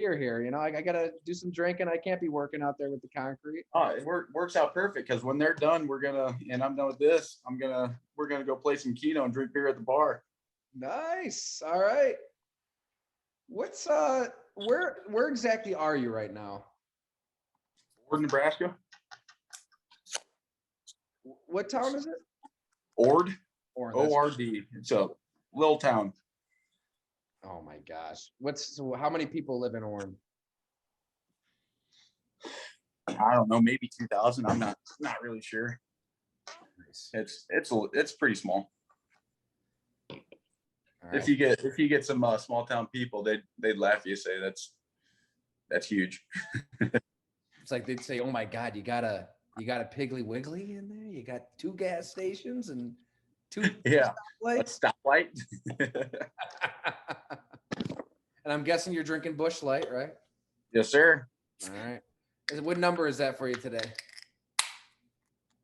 beer here. I got to do some drinking. I can't be working out there with the concrete. It works out perfect because when they're done, and I'm done with this, we're gonna go play some Keno and drink beer at the bar. Nice. All right. What's where exactly are you right now? Ord, Nebraska. What town is it? Ord. Ord. O-R-D. It's a little town. Oh my gosh. How many people live in Orem? I don't know, maybe 2,000. I'm not really sure. Nice. It's pretty small. All right. If you get some small town people, they'd laugh at you, say that's huge. It's like they'd say, "Oh my God, you got a Piggly Wiggly in there? You got 2 gas stations and 2 stoplights? A stoplight." And I'm guessing you're drinking Busch Light, right? Yes, sir. All right. What number is that for you today?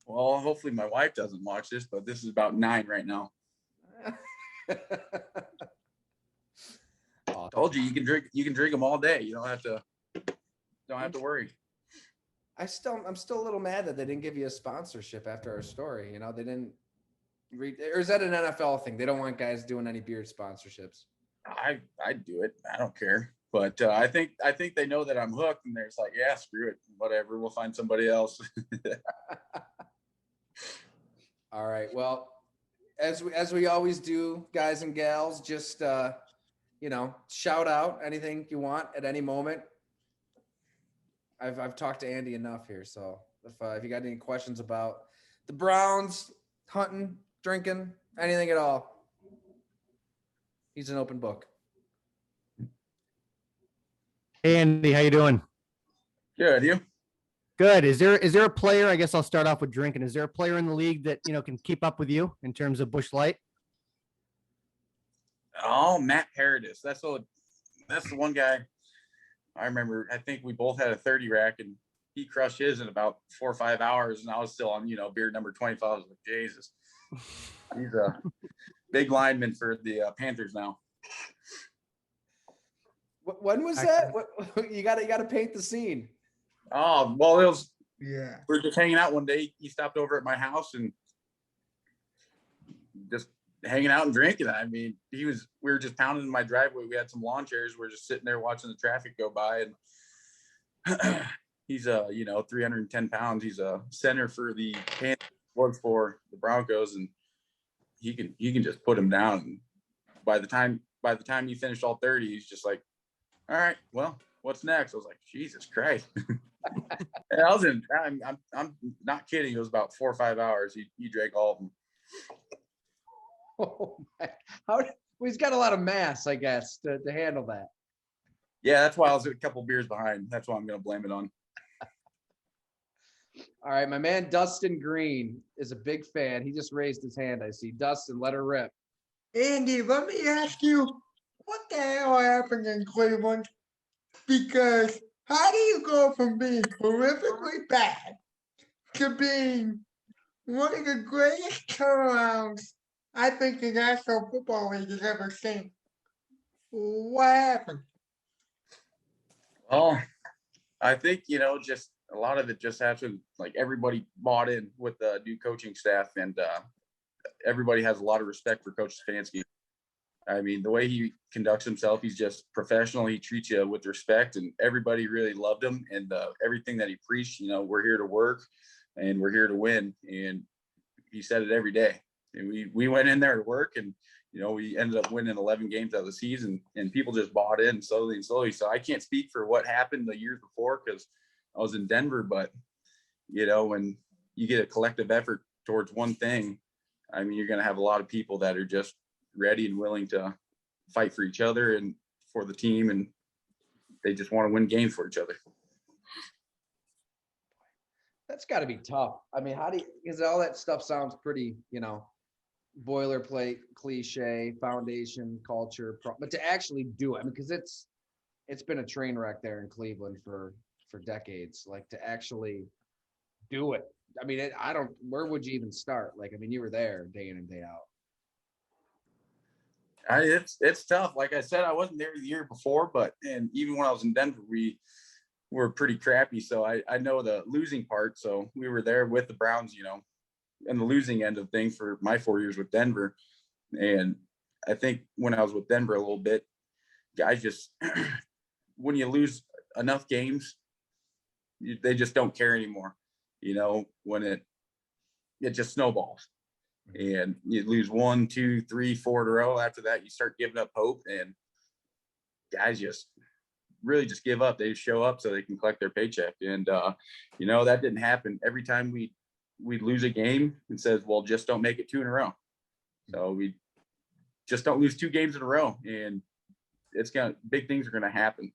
Well, hopefully my wife doesn't watch this, but this is about 9 right now. I told you can drink them all day. You don't have to worry. I'm still a little mad that they didn't give you a sponsorship after our story. They didn't read, or is that an NFL thing? They don't want guys doing any beer sponsorships. I'd do it. I don't care. But I think they know that I'm hooked, and they're just like, yeah, screw it, whatever. We'll find somebody else. All right. Well, as we always do, guys and gals, just shout out anything you want at any moment. I've talked to Andy enough here, so if you got any questions about the Browns, hunting, drinking, anything at all, he's an open book. Hey Andy, how you doing? Good, you? Good. Is there a player? I guess I'll start off with drinking. Is there a player in the league that can keep up with you in terms of Busch Light? Oh, Matt Paradis. That's the one guy. I remember. I think we both had a 30 rack, and he crushed his in about 4 or 5 hours, and I was still on beer number 25. I was like, Jesus, he's a big lineman for the Panthers now. When was that? You got to paint the scene. Oh, well, it was. Yeah, we were just hanging out one day. He stopped over at my house and just hanging out and drinking. I mean, we were just pounding in my driveway. We had some lawn chairs. We were just sitting there watching the traffic go by, and he's 310 pounds. He's a center for the Panthers, was for the Broncos, and he can just put him down. And by the time he finished all 30, he's just like, all right, well, what's next? I was like, Jesus Christ. And I'm not kidding. It was about 4 or 5 hours. He drank all of them. Oh my. He's got a lot of mass, I guess, to handle that. Yeah, that's why I was a couple beers behind. That's why I'm going to blame it on. All right, my man Dustin Green is a big fan. He just raised his hand. I see. Dustin, let her rip. Andy, let me ask you, what the hell happened in Cleveland? Because how do you go from being horrifically bad to being one of the greatest turnarounds I think the National Football League has ever seen? What happened? Well, I think, just a lot of it just happened. Like, everybody bought in with the new coaching staff, and everybody has a lot of respect for Coach Stefanski. I mean, the way he conducts himself, he's just professional. He treats you with respect, and everybody really loved him. And everything that he preached, we're here to work and we're here to win. And he said it every day. And we went in there to work, and, we ended up winning 11 games out of the season, and people just bought in slowly and slowly. So I can't speak for what happened the years before because I was in Denver, but, when you get a collective effort towards one thing, I mean, you're going to have a lot of people that are just ready and willing to fight for each other and for the team, and they just want to win games for each other. That's got to be tough. I mean, because all that stuff sounds pretty, boilerplate, cliche, foundation, culture, but to actually do it, I mean, because it's been a train wreck there in Cleveland for decades. Like, to actually do it, I mean, where would you even start? Like, I mean, you were there day in and day out. It's tough. Like I said, I wasn't there the year before, and even when I was in Denver, we were pretty crappy. So I know the losing part. So we were there with the Browns, and the losing end of things for my 4 years with Denver. And I think when I was with Denver a little bit, guys just when you lose enough games, they just don't care anymore. When it just snowballs. And you lose 1, 2, 3, 4 in a row. After that, you start giving up hope, and guys just really just give up. They just show up so they can collect their paycheck. And that didn't happen. Every time we lose a game, it says, well, just don't make it 2 in a row. So we just don't lose 2 games in a row, and big things are gonna happen.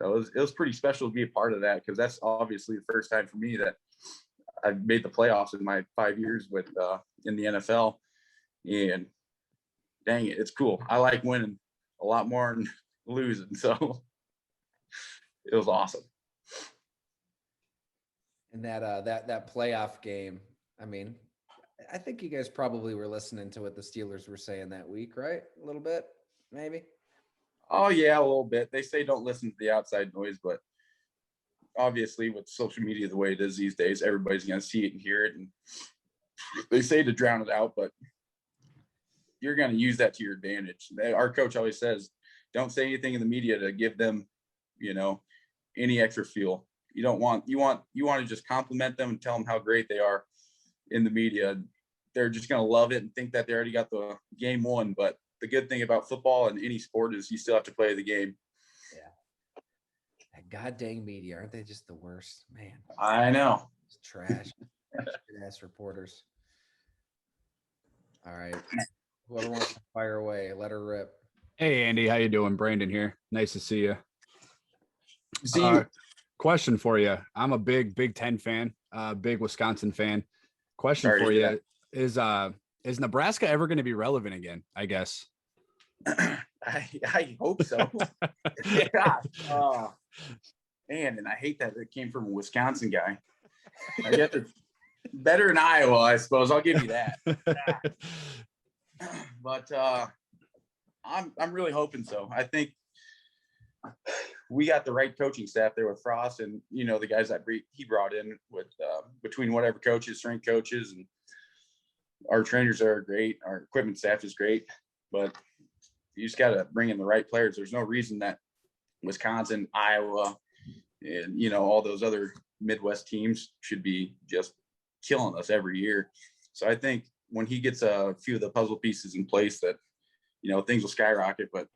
So it was pretty special to be a part of that, because that's obviously the first time for me that I've made the playoffs in my 5 years with in the NFL, and dang it, it's cool. I like winning a lot more than losing, so it was awesome. And that playoff game, I mean, I think you guys probably were listening to what the Steelers were saying that week, right? A little bit, maybe. Oh yeah, a little bit. They say don't listen to the outside noise, but obviously with social media the way it is these days, everybody's going to see it and hear it, and they say to drown it out, but you're going to use that to your advantage. Our coach always says, don't say anything in the media to give them, any extra fuel. You want to just compliment them and tell them how great they are in the media. They're just going to love it and think that they already got the game won. But the good thing about football and any sport is you still have to play the game. Yeah. That goddamn media, aren't they just the worst? Man. I know. It's trash. Ass reporters. All right. Whoever wants to fire away, let her rip. Hey, Andy, how you doing? Brandon here. Nice to see you. See you. Question for you. I'm a big Big Ten fan, big Wisconsin fan. Question Sorry to for hear you is Nebraska ever going to be relevant again? I guess. I hope so. Yeah. Oh, man, and I hate that it came from a Wisconsin guy. I guess it's better in Iowa, I suppose. I'll give you that. But I'm really hoping so. I think we got the right coaching staff there with Frost and the guys that he brought in with between whatever coaches, strength coaches, and our trainers are great. Our equipment staff is great, but you just got to bring in the right players. There's no reason that Wisconsin, Iowa, and all those other Midwest teams should be just killing us every year. So I think when he gets a few of the puzzle pieces in place, that things will skyrocket. But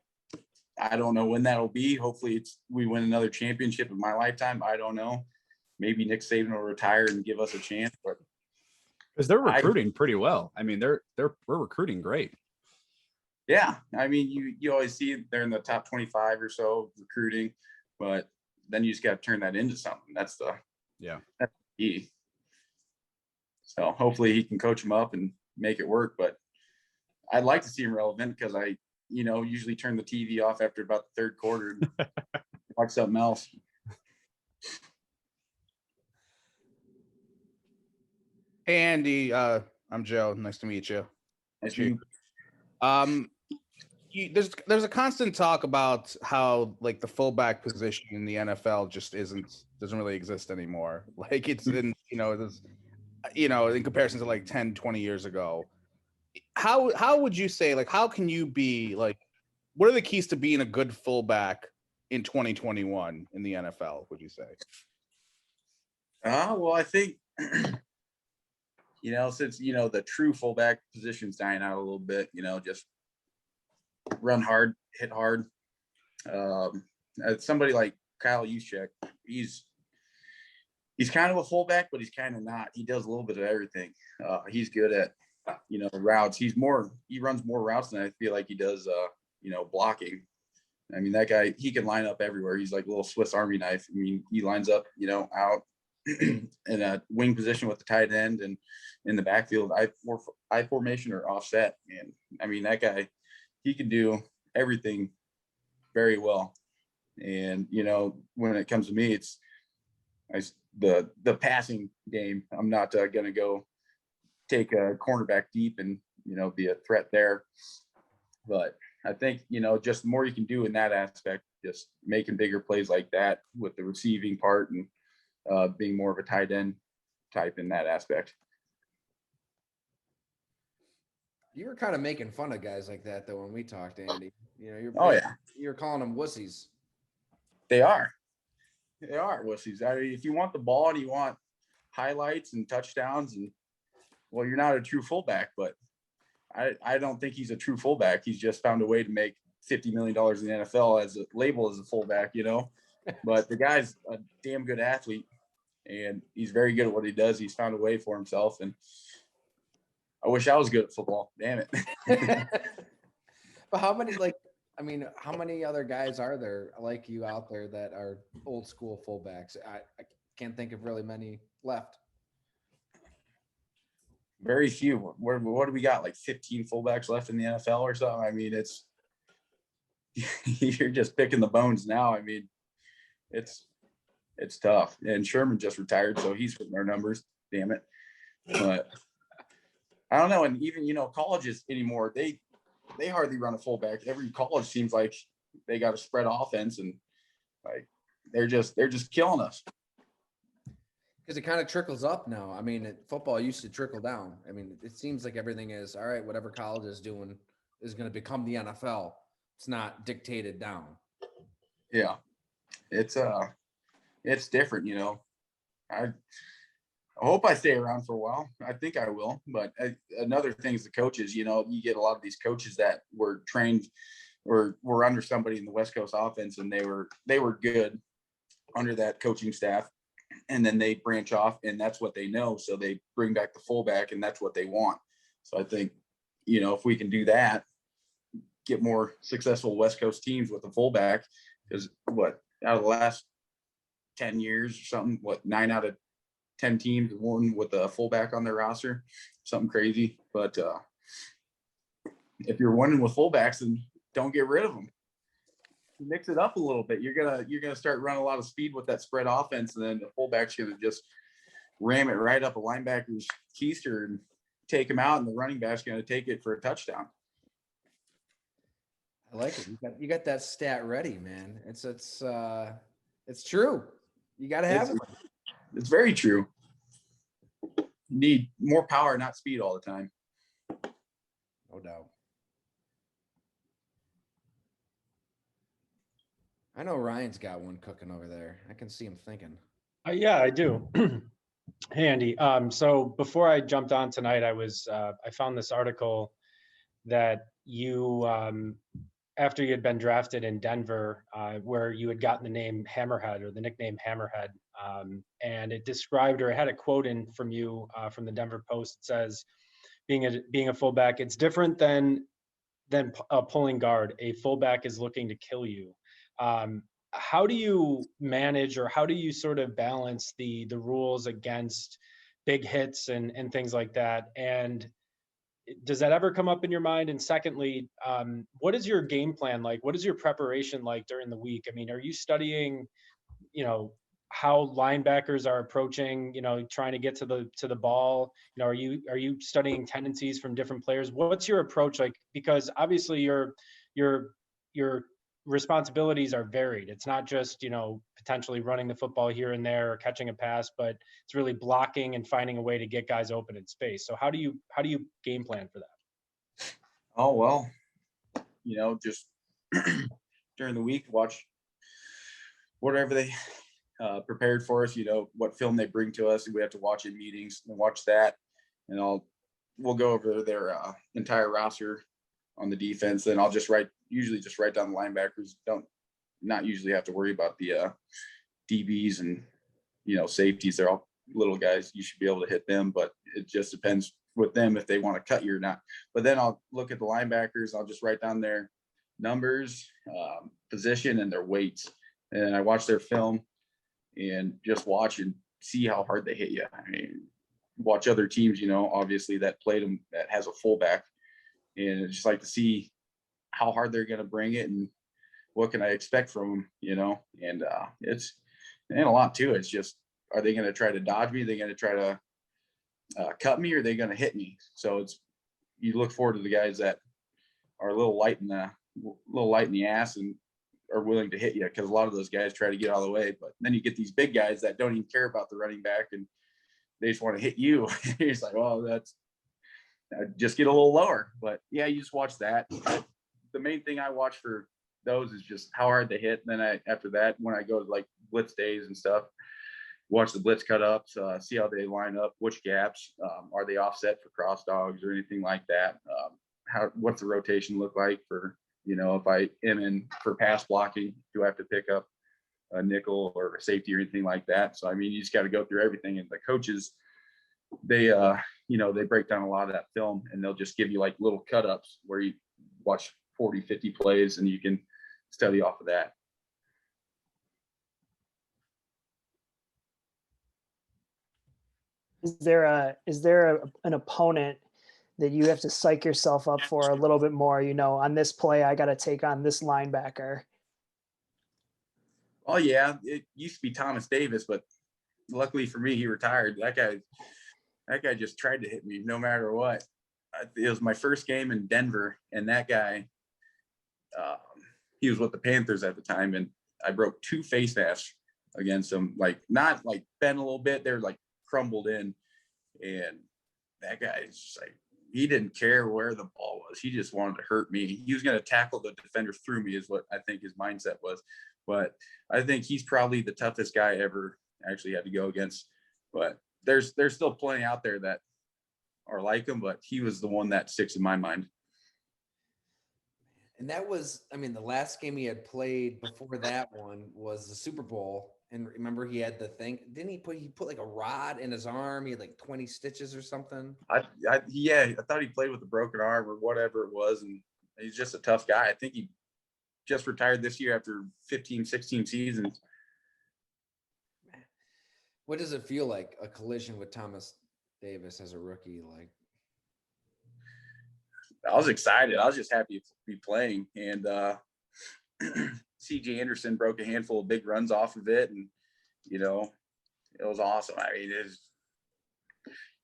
I don't know when that'll be. Hopefully we win another championship in my lifetime. I don't know. Maybe Nick Saban will retire and give us a chance, but because they're recruiting pretty well. I mean, we're recruiting great. Yeah, I mean, you always see they're in the top 25 or so recruiting, but then you just got to turn that into something. That's the key. So hopefully he can coach them up and make it work. But I'd like to see him relevant, because I usually turn the TV off after about the third quarter and watch something else. Hey, Andy, I'm Joe. Nice to meet you. Nice to meet you. There's a constant talk about how like the fullback position in the NFL just doesn't really exist anymore. Like it's in in comparison to like 10, 20 years ago. How would you say, like, how can you be like, what are the keys to being a good fullback in 2021 in the NFL, would you say? Well, I think since the true fullback position's dying out a little bit, just run hard, hit hard. Somebody like Kyle Juszczyk, he's kind of a fullback, but he's kind of not. He does a little bit of everything. He's good at routes. He runs more routes than I feel like he does blocking. I mean, that guy, he can line up everywhere. He's like a little Swiss Army knife. I mean, he lines up out in a wing position with the tight end and in the backfield, I formation or offset. And I mean, that guy, he can do everything very well. And when it comes to me, it's the passing game. I'm not going to go take a cornerback deep and be a threat there. But I think, just the more you can do in that aspect, just making bigger plays like that with the receiving part and being more of a tight end type in that aspect. You were kind of making fun of guys like that though when we talked, Andy. Oh yeah, you're calling them wussies. they are wussies. I mean, if you want the ball and you want highlights and touchdowns, and well, you're not a true fullback, but I don't think he's a true fullback. He's just found a way to make $50 million in the NFL as a label as a fullback, but the guy's a damn good athlete and he's very good at what he does. He's found a way for himself, and I wish I was good at football. Damn it. But how many other guys are there like you out there that are old school fullbacks? I can't think of really many left. Very few. What do we got? Like 15 fullbacks left in the NFL or something? I mean, it's you're just picking the bones now. I mean, it's tough. And Sherman just retired, so he's hitting our numbers. Damn it. But I don't know. And even colleges anymore, they hardly run a fullback. Every college seems like they got a spread offense, and like they're just killing us. Because it kind of trickles up now. I mean, football used to trickle down. I mean, it seems like everything is all right. Whatever college is doing is going to become the NFL. It's not dictated down. Yeah, it's different. I hope I stay around for a while. I think I will. But another thing is the coaches. You get a lot of these coaches that were trained or were under somebody in the West Coast offense, and they were good under that coaching staff. And then they branch off, and that's what they know. So they bring back the fullback, and that's what they want. So I think, if we can do that, get more successful West Coast teams with the fullback, because out of the last 10 years or something, 9 out of 10 teams won with a fullback on their roster, something crazy. But if you're winning with fullbacks, then don't get rid of them. Mix it up a little bit. You're gonna start running a lot of speed with that spread offense, and then the fullback's gonna just ram it right up a linebacker's keister and take him out, and the running back's gonna take it for a touchdown. I like it. You got that stat ready, man. It's true. You got to have it. It's very true. You need more power, not speed, all the time. No doubt. I know Ryan's got one cooking over there. I can see him thinking. Yeah, I do. Hey, Andy. So before I jumped on tonight, I found this article that you, after you had been drafted in Denver, where you had gotten the name Hammerhead or the nickname Hammerhead, and it described, or it had a quote in from you from the Denver Post. It says, "Being a fullback, it's different than a pulling guard. A fullback is looking to kill you." How do you manage, or how do you sort of balance the rules against big hits and things like that? And does that ever come up in your mind? And secondly, what is your game plan like? What is your preparation like during the week? I mean, are you studying, how linebackers are approaching, trying to get to the ball? Are you studying tendencies from different players? What's your approach like? Because obviously your responsibilities are varied. It's not just, potentially running the football here and there or catching a pass, but it's really blocking and finding a way to get guys open in space. So how do you game plan for that? Oh, well, just during the week, watch whatever they prepared for us, what film they bring to us, and we have to watch in meetings and watch that. And we'll go over their entire roster on the defense. Then I'll usually just write down the linebackers. Not usually have to worry about the DBs and, safeties. They're all little guys. You should be able to hit them, but it just depends with them if they want to cut you or not. But then I'll look at the linebackers. I'll just write down their numbers, position, and their weights. And I watch their film and just watch and see how hard they hit you. I mean, watch other teams, obviously that played them, that has a fullback. And just like to see how hard they're going to bring it and what can I expect from them, and it's a lot too. It's just, are they going to try to dodge me? Are they going to try to cut me, or are they going to hit me? So you look forward to the guys that are a little light in the little light in the ass and are willing to hit you, because a lot of those guys try to get out of the way. But then you get these big guys that don't even care about the running back, and they just want to hit you. It's like, well, that's just get a little lower. But yeah, you just watch that. The main thing I watch for those is just how hard they hit. And then after that, when I go to like blitz days and stuff, watch the blitz cut ups, see how they line up, which gaps, are they offset for cross dogs or anything like that? What's the rotation look like for, if I am in for pass blocking, do I have to pick up a nickel or a safety or anything like that? So, I mean, you just got to go through everything. And the coaches, they break down a lot of that film, and they'll just give you like little cut ups where you watch 40, 50 plays and you can study off of that. Is there an opponent that you have to psych yourself up for a little bit more? On this play, I got to take on this linebacker. Oh yeah, it used to be Thomas Davis, but luckily for me, he retired. That guy just tried to hit me no matter what. It was my first game in Denver, and that guy, he was with the Panthers at the time, and I broke 2 face masks against him, like not like bent a little bit, they're like crumbled in. And that guy is just like, he didn't care where the ball was. He just wanted to hurt me. He was going to tackle the defender through me is what I think his mindset was. But I think he's probably the toughest guy I ever actually had to go against. But there's still plenty out there that are like him, but he was the one that sticks in my mind. And that was, the last game he had played before that one was the Super Bowl. And remember, he had the thing. Didn't he put like a rod in his arm? He had like 20 stitches or something. I thought he played with a broken arm or whatever it was, and he's just a tough guy. I think he just retired this year after 15, 16 seasons. What does it feel like, a collision with Thomas Davis as a rookie? Like, I was excited. I was just happy to be playing. And CJ Anderson broke a handful of big runs off of it. And, it was awesome. I mean, it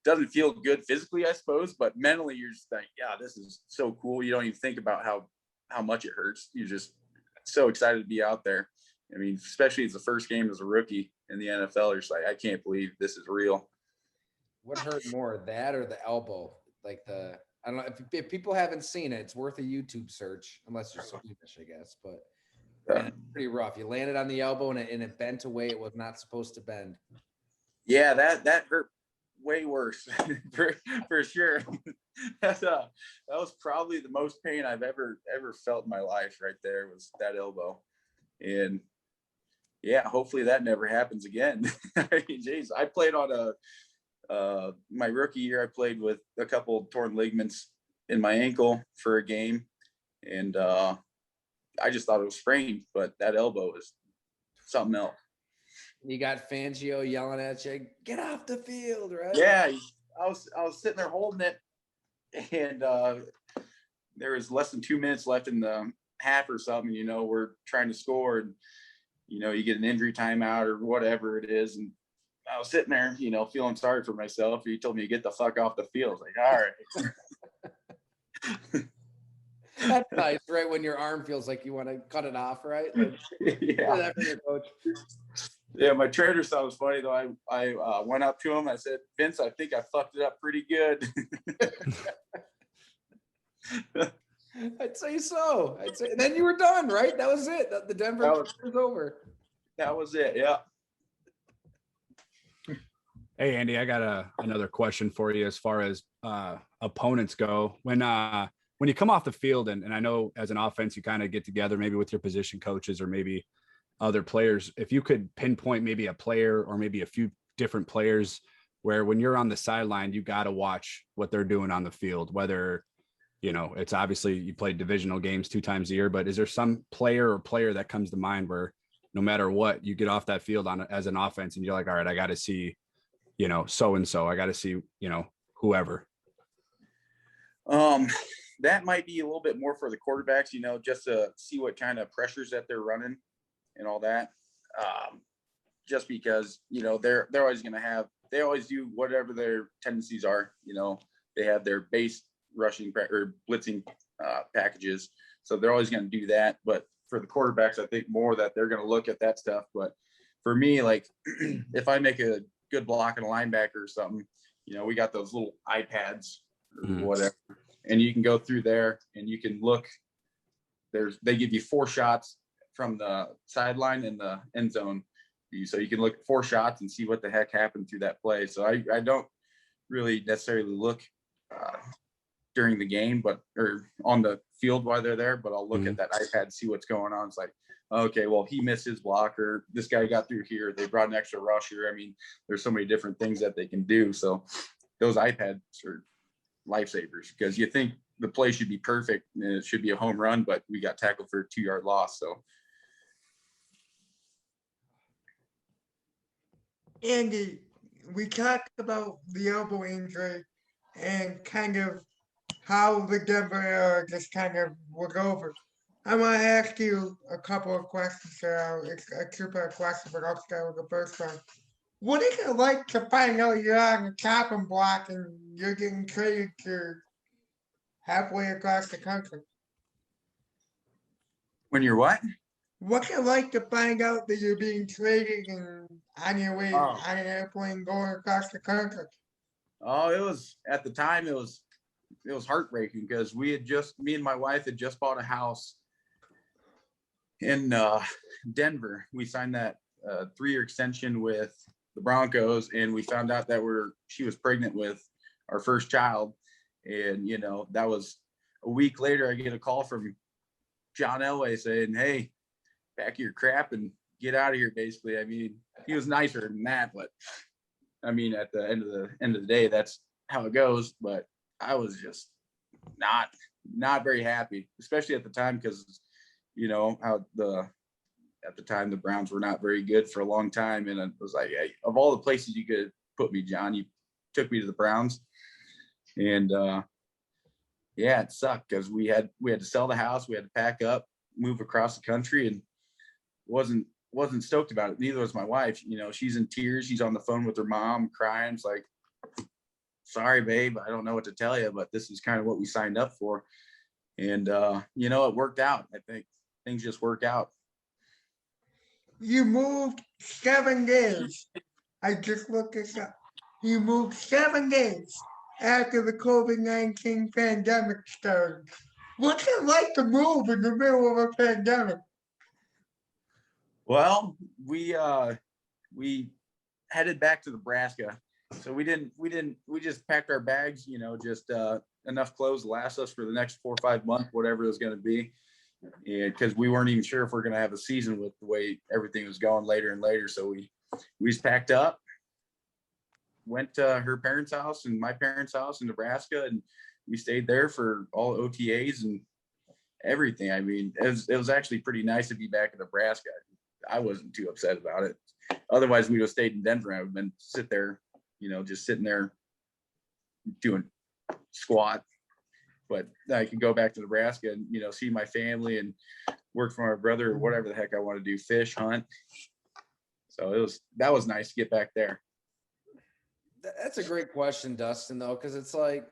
doesn't feel good physically, I suppose, but mentally you're just like, yeah, this is so cool. You don't even think about how much it hurts. You're just so excited to be out there. I mean, especially as the first game as a rookie in the NFL, you're just like, I can't believe this is real. what hurt more, that or the elbow? Like I don't know if people haven't seen it, it's worth a YouTube search, unless you're squeamish, I guess. But man, it's pretty rough. You landed on the elbow and it bent away. It was not supposed to bend. Yeah, that hurt way worse for sure. That was probably the most pain I've ever felt in my life. Right there was that elbow, and yeah, hopefully that never happens again. I mean, geez, I played on my rookie year. I played with a couple torn ligaments in my ankle for a game, and I just thought it was sprained, but that elbow is something else. You got Fangio yelling at you, "Get off the field!" Right? Yeah, I was sitting there holding it, and there was less than 2 minutes left in the half or something. We're trying to score, and you get an injury timeout or whatever it is, and I was sitting there, feeling sorry for myself. He told me to get the fuck off the field. I was like, all right. That's nice, right? When your arm feels like you want to cut it off, right? Like, Yeah. that for your coach. Yeah, my trainer thought it was funny though. I went up to him. I said, "Vince, I think I fucked it up pretty good." I'd say so. Then you were done, right? That was it. The Denver was over. That was it. Yeah. Hey, Andy, I got another question for you as far as opponents go. When you come off the field, and I know as an offense, you kind of get together maybe with your position coaches or maybe other players. If you could pinpoint maybe a player or maybe a few different players where when you're on the sideline, you got to watch what they're doing on the field, whether, it's obviously you play divisional games 2 times a year, but is there some player that comes to mind where no matter what, you get off that field as an offense and you're like, all right, I got to see, so-and-so, I got to see, whoever. That might be a little bit more for the quarterbacks, just to see what kind of pressures that they're running and all that. Just because, they're always going to they always do whatever their tendencies are. They have their base rushing or blitzing packages. So they're always going to do that. But for the quarterbacks, I think more that they're going to look at that stuff. But for me, like if I make a good block and a linebacker or something, you know, we got those little iPads or whatever, and you can go through there and you can look. They give you 4 shots from the sideline and the end zone. So you can look at 4 shots and see what the heck happened through that play. So I don't really necessarily look during the game, or on the field while they're there, but I'll look at that iPad, see what's going on. It's like, okay, well, he missed his blocker. This guy got through here. They brought an extra rusher. I mean, there's so many different things that they can do. So those iPads are lifesavers, because you think the play should be perfect and it should be a home run, but we got tackled for a 2-yard loss. So Andy, we talked about the elbow injury and kind of how the Denver era just kind of was over. I want to ask you a couple of questions here. It's a 2-part question, but I'll start with the first one. What is it like to find out you're on the chopping block and you're getting traded to halfway across the country? when you're what? What's it like to find out that you're being traded and on your way on an airplane going across the country? Oh, it was at the time, it was heartbreaking, because me and my wife had just bought a house in Denver. We signed that 3-year extension with the Broncos, and we found out that she was pregnant with our first child. And, you know, that was a week later, I get a call from John Elway saying, "Hey, pack your crap and get out of here," basically. I mean, he was nicer than that, but I mean, at the end of the day, that's how it goes. But I was just not very happy, especially at the time, because you know how at the time the Browns were not very good for a long time, and it was like, hey, of all the places you could put me, John, you took me to the Browns. And yeah, it sucked, because we had to sell the house, we had to pack up, move across the country, and wasn't stoked about it. Neither was my wife. You know, she's in tears. She's on the phone with her mom crying. It's like, "Sorry, babe, I don't know what to tell you, but this is kind of what we signed up for." And you know, it worked out. I think things just work out. You moved 7 days. I just looked this up. You moved 7 days after the COVID-19 pandemic started. What's it like to move in the middle of a pandemic? Well, we headed back to Nebraska. So we just packed our bags, you know, just enough clothes to last us for the next 4 or 5 months, whatever it was going to be. And because we weren't even sure if we're going to have a season with the way everything was going later and later. So we just packed up, went to her parents' house and my parents' house in Nebraska, and we stayed there for all OTAs and everything. I mean, it was actually pretty nice to be back in Nebraska. I wasn't too upset about it. Otherwise, we would have stayed in Denver. I would have been just sitting there doing squat. But I could go back to Nebraska and, you know, see my family and work for my brother or whatever the heck I want to do, fish, hunt. So that was nice to get back there. That's a great question, Dustin, though, because it's like,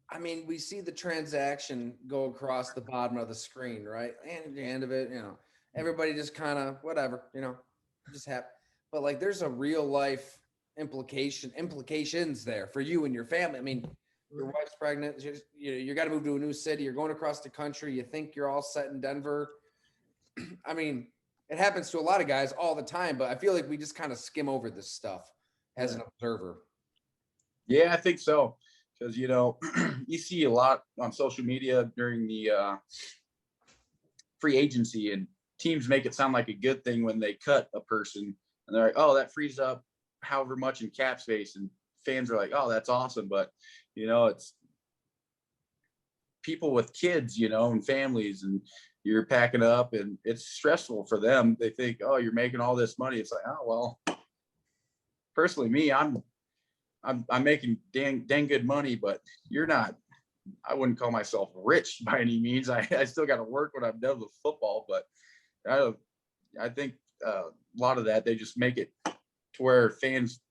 I mean, we see the transaction go across the bottom of the screen, right? And at the end of it, you know, everybody just kind of whatever, you know, just happy. But like, there's a real life implications there for you and your family. I mean, your wife's pregnant. You got to move to a new city. You're going across the country. You think you're all set in Denver. I mean, it happens to a lot of guys all the time, but I feel like we just kind of skim over this stuff as an observer. Yeah, I think so. Because, you know, you see a lot on social media during the free agency, and teams make it sound like a good thing when they cut a person. And they're like, "Oh, that frees up however much in cap space." And fans are like, "Oh, that's awesome." But, you know, it's people with kids, you know, and families, and you're packing up, and it's stressful for them. They think, "Oh, you're making all this money." It's like, oh, well, personally, me, I'm making dang good money, but you're not. I wouldn't call myself rich by any means. I still got to work when I'm done with football, but I think a lot of that, they just make it to where fans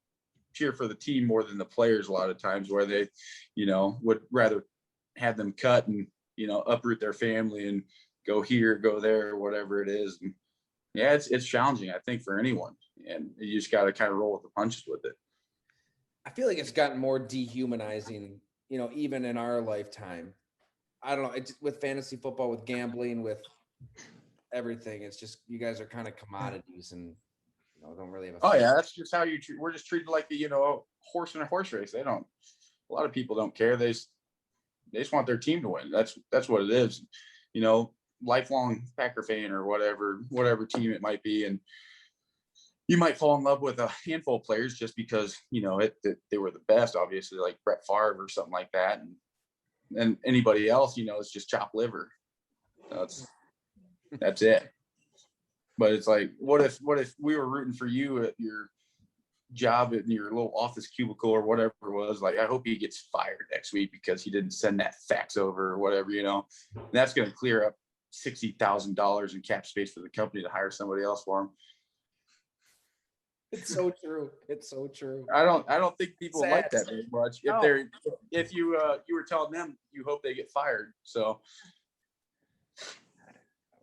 cheer for the team more than the players a lot of times, where they, you know, would rather have them cut and, you know, uproot their family and go here, go there, whatever it is. And yeah, it's challenging, I think, for anyone. And you just got to kind of roll with the punches with it. I feel like it's gotten more dehumanizing, you know, even in our lifetime. I don't know. It's with fantasy football, with gambling, with everything. It's just you guys are kind of commodities, and you know, don't really have. Oh yeah, that's just how you treat. We're just treated like a horse in a horse race. They don't. A lot of people don't care. They just want their team to win. That's what it is. You know, lifelong Packer fan or whatever team it might be, and you might fall in love with a handful of players just because you know they were the best. Obviously, like Brett Favre or something like that, and anybody else, you know, it's just chopped liver. That's it. But it's like, what if we were rooting for you at your job in your little office cubicle or whatever it was? Like, I hope he gets fired next week because he didn't send that fax over or whatever, you know. And that's going to clear up $60,000 in cap space for the company to hire somebody else for him. It's so true. It's so true. I don't think people Sad. like that very much. No. If you were telling them you hope they get fired. So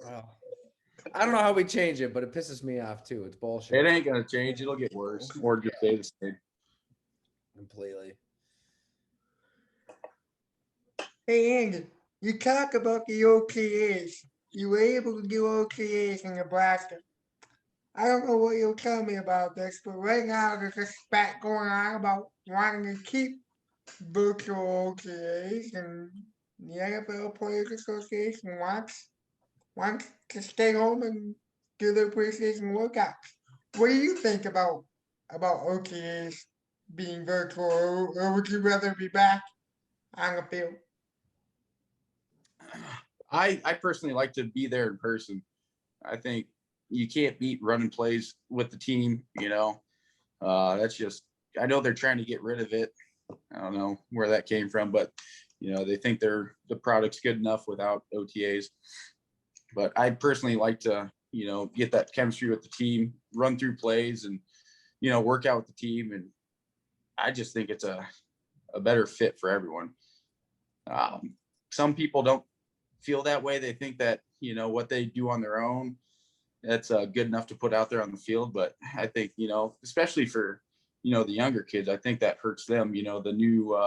Wow. I don't know how we change it, but it pisses me off too. It's bullshit. it ain't gonna change. It'll get worse or just stay the same. Completely. Hey, Andy, you talk about the OTAs. You were able to do OTAs in Nebraska. I don't know what you'll tell me about this, but right now there's a spat going on about wanting to keep virtual OTAs, and the NFL Players Association wants to stay home and do their preseason workouts. What do you think about OTAs being virtual, or would you rather be back on the field? I personally like to be there in person. I think you can't beat running plays with the team, you know. That's just, I know they're trying to get rid of it. I don't know where that came from, but you know, they think the product's good enough without OTAs. But I personally like to, you know, get that chemistry with the team, run through plays and, you know, work out with the team. And I just think it's a better fit for everyone. Some people don't feel that way. They think that, you know, what they do on their own, that's good enough to put out there on the field. But I think, you know, especially for, you know, the younger kids, I think that hurts them. You know, the new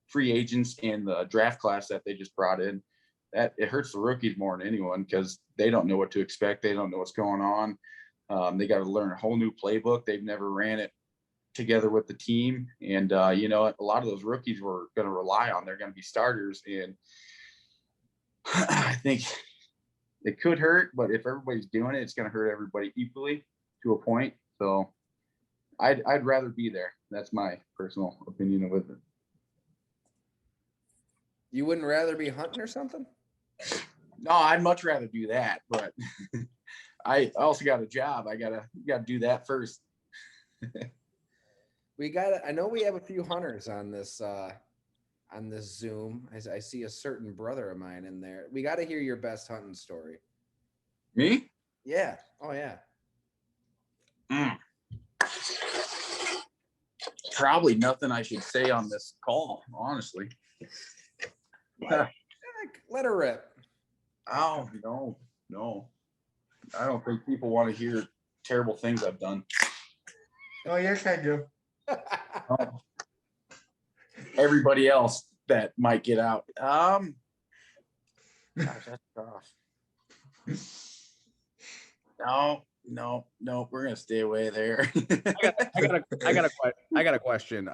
free agents and the draft class that they just brought in, that it hurts the rookies more than anyone because they don't know what to expect. They don't know what's going on. They got to learn a whole new playbook. They've never ran it together with the team. And, you know, a lot of those rookies we're going to rely on. They're going to be starters. And I think it could hurt, but if everybody's doing it, it's going to hurt everybody equally to a point. So I'd rather be there. That's my personal opinion of it. You wouldn't rather be hunting or something? No, I'd much rather do that, but I also got a job. I gotta do that first. I know we have a few hunters on this Zoom. I see a certain brother of mine in there. We got to hear your best hunting story. Me? Yeah. Oh yeah. Probably nothing I should say on this call, honestly. Let her rip. Oh, no. I don't think people want to hear terrible things I've done. Oh, yes, I do. Everybody else that might get out. Gosh, that's tough. No, we're gonna stay away there. I got a question.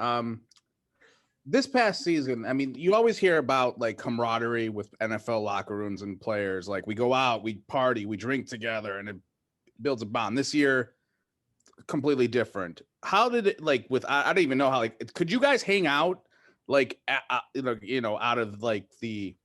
This past season, I mean, you always hear about like camaraderie with NFL locker rooms and players. Like we go out, we party, we drink together, and it builds a bond. This year, completely different. How did it like with? I don't even know how. Like, could you guys hang out like you know out of like the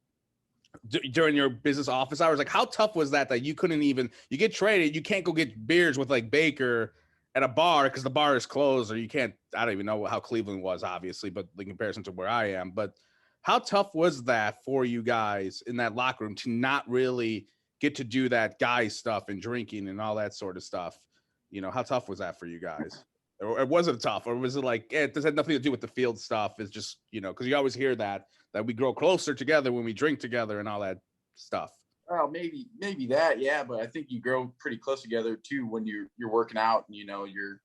during your business office hours? Like, how tough was that you couldn't even? You get traded, you can't go get beers with like Baker at a bar because the bar is closed, or you can't. I don't even know how Cleveland was, obviously, but in comparison to where I am. But how tough was that for you guys in that locker room to not really get to do that guy stuff and drinking and all that sort of stuff? You know, how tough was that for you guys? Or was it tough? Or was it like, it had nothing to do with the field stuff? It's just, you know, because you always hear that we grow closer together when we drink together and all that stuff. Well, maybe that, yeah, but I think you grow pretty close together too when you're working out and you're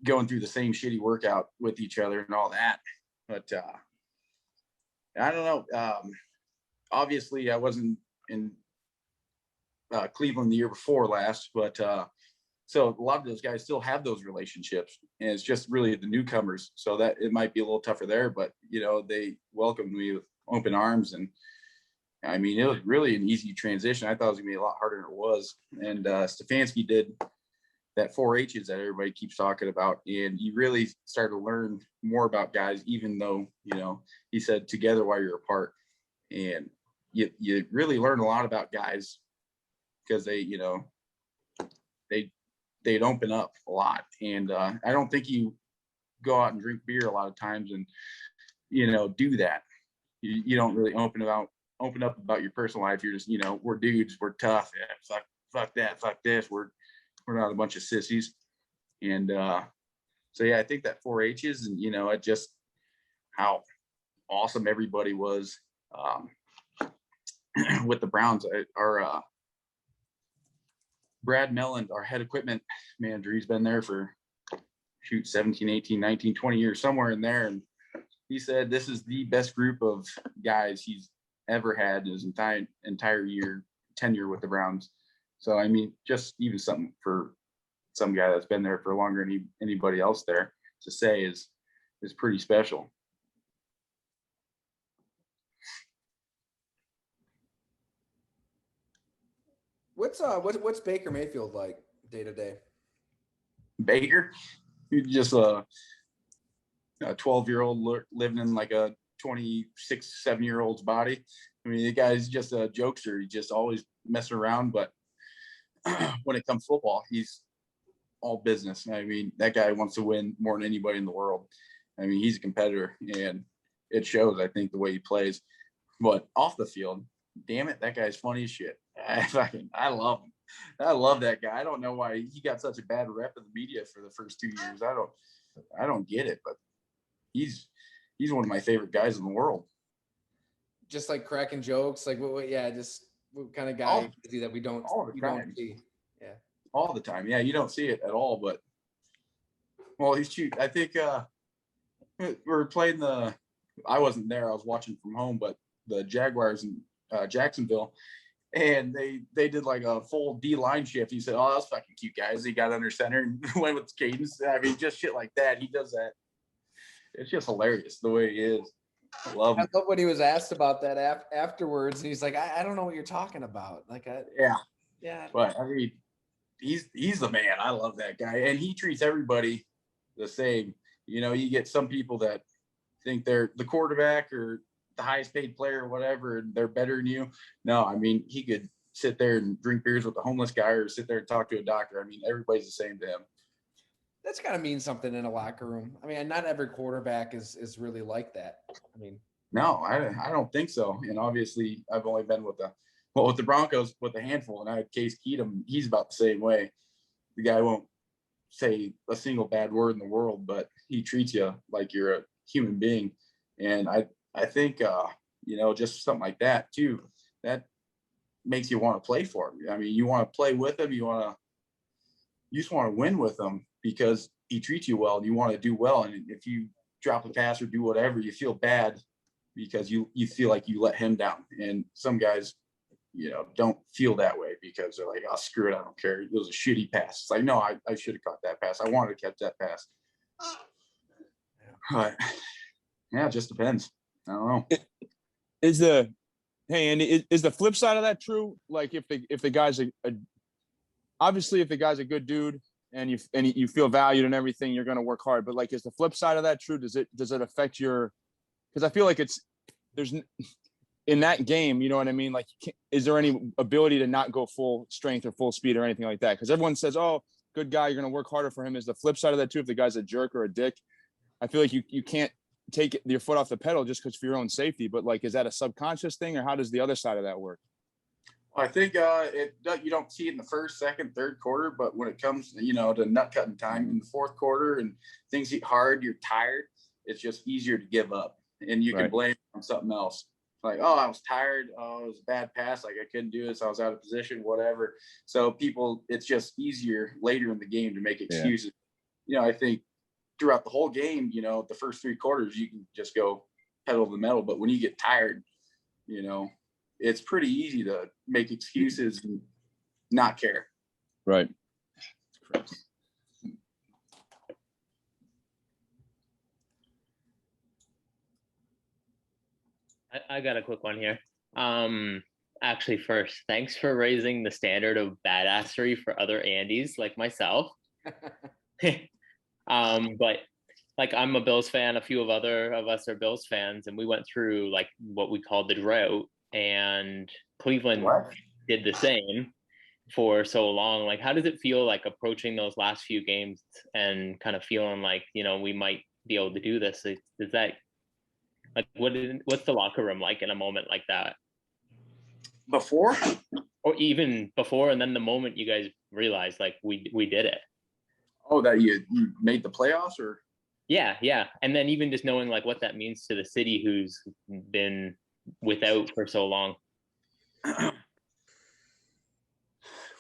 going through the same shitty workout with each other and all that. But I don't know. Obviously, I wasn't in Cleveland the year before last, but so a lot of those guys still have those relationships, and it's just really the newcomers. So that it might be a little tougher there, but they welcomed me with open arms, and I mean, it was really an easy transition. I thought it was gonna be a lot harder than it was. And Stefanski did that 4-H's that everybody keeps talking about, and you really start to learn more about guys, even though he said together while you're apart, and you really learn a lot about guys because they'd open up a lot, and I don't think you go out and drink beer a lot of times and do that. You don't really open up about your personal life. You're just we're dudes, we're tough, yeah, fuck that, fuck this, we're not a bunch of sissies. And so yeah, I think that 4-H's, and it just how awesome everybody was with the Browns. Our Brad Melland, our head equipment manager, he's been there for 17, 18, 19, 20 years, somewhere in there. And he said this is the best group of guys he's ever had in his entire tenure with the Browns. So, I mean, just even something for some guy that's been there for longer than anybody else there to say is pretty special. What's Baker Mayfield like day to day? Baker, he's just a 12-year-old living in like a 26, 7-year-old's body. I mean, the guy's just a jokester. He's just always messing around. But when it comes to football, he's all business. I mean, that guy wants to win more than anybody in the world. I mean, he's a competitor, and it shows, I think, the way he plays. But off the field, damn it, that guy's funny as shit. I love him. I love that guy. I don't know why he got such a bad rep in the media for the first 2 years. I don't get it, but he's one of my favorite guys in the world. Just like cracking jokes, like just what kind of guy is he that we don't see? Yeah, all the time. Yeah, you don't see it at all, but well, he's cute. I think we were playing I wasn't there. I was watching from home, but the Jaguars in Jacksonville, and they did like a full D-line shift. He said, "Oh, that was fucking cute, guys." He got under center and went with cadence. I mean, just shit like that. He does that. It's just hilarious the way he is. I love him. I love when he was asked about that afterwards, and he's like, I don't know what you're talking about. Yeah. But I mean, he's the man. I love that guy, and he treats everybody the same. You get some people that think they're the quarterback or the highest paid player or whatever, and they're better than you. No, I mean, he could sit there and drink beers with a homeless guy or sit there and talk to a doctor. I mean, everybody's the same to him. That's got to mean something in a locker room. I mean, not every quarterback is really like that. I mean, no, I don't think so. And obviously, I've only been with the Broncos with a handful, and I had Case Keenum. He's about the same way. The guy won't say a single bad word in the world, but he treats you like you're a human being. And I think just something like that too, that makes you want to play for him. I mean, you want to play with him. You just want to win with him because he treats you well and you want to do well. And if you drop a pass or do whatever, you feel bad because you feel like you let him down. And some guys, don't feel that way because they're like, oh, screw it, I don't care. It was a shitty pass. It's like, no, I should have caught that pass. I wanted to catch that pass. But yeah, it just depends. I don't know. Hey, Andy, is the flip side of that true? Like if the guy's obviously if the guy's a good dude and you feel valued and everything, you're going to work hard. But like, is the flip side of that true? Does it affect your? Because I feel like there's in that game, you know what I mean? Like, is there any ability to not go full strength or full speed or anything like that? Because everyone says, "Oh, good guy, you're going to work harder for him." Is the flip side of that too? If the guy's a jerk or a dick, I feel like you can't take your foot off the pedal just because for your own safety. But like, is that a subconscious thing, or how does the other side of that work? I think you don't see it in the first, second, third quarter, but when it comes to nut cutting time in the fourth quarter and things get hard, you're tired, it's just easier to give up, and you can blame it on something else. like, oh, I was tired. Oh, it was a bad pass. Like I couldn't do this. I was out of position, whatever. So people, it's just easier later in the game to make excuses. You know, I think throughout the whole game, you know, the first 3 quarters, you can just go pedal to the metal. But when you get tired, you know, it's pretty easy to make excuses and not care. Right. I got a quick one here. Actually, first, thanks for raising the standard of badassery for other Andys like myself. But like I'm a Bills fan, a few of us are Bills fans, and we went through like what we called the drought, and Cleveland did the same for so long. Like, how does it feel like approaching those last few games and kind of feeling like, you know, we might be able to do this? Is that like what's the locker room like in a moment like that? Before? Or even before, and then the moment you guys realized like we did it. Oh, that you made the playoffs, or? Yeah. And then even just knowing like what that means to the city who's been without for so long.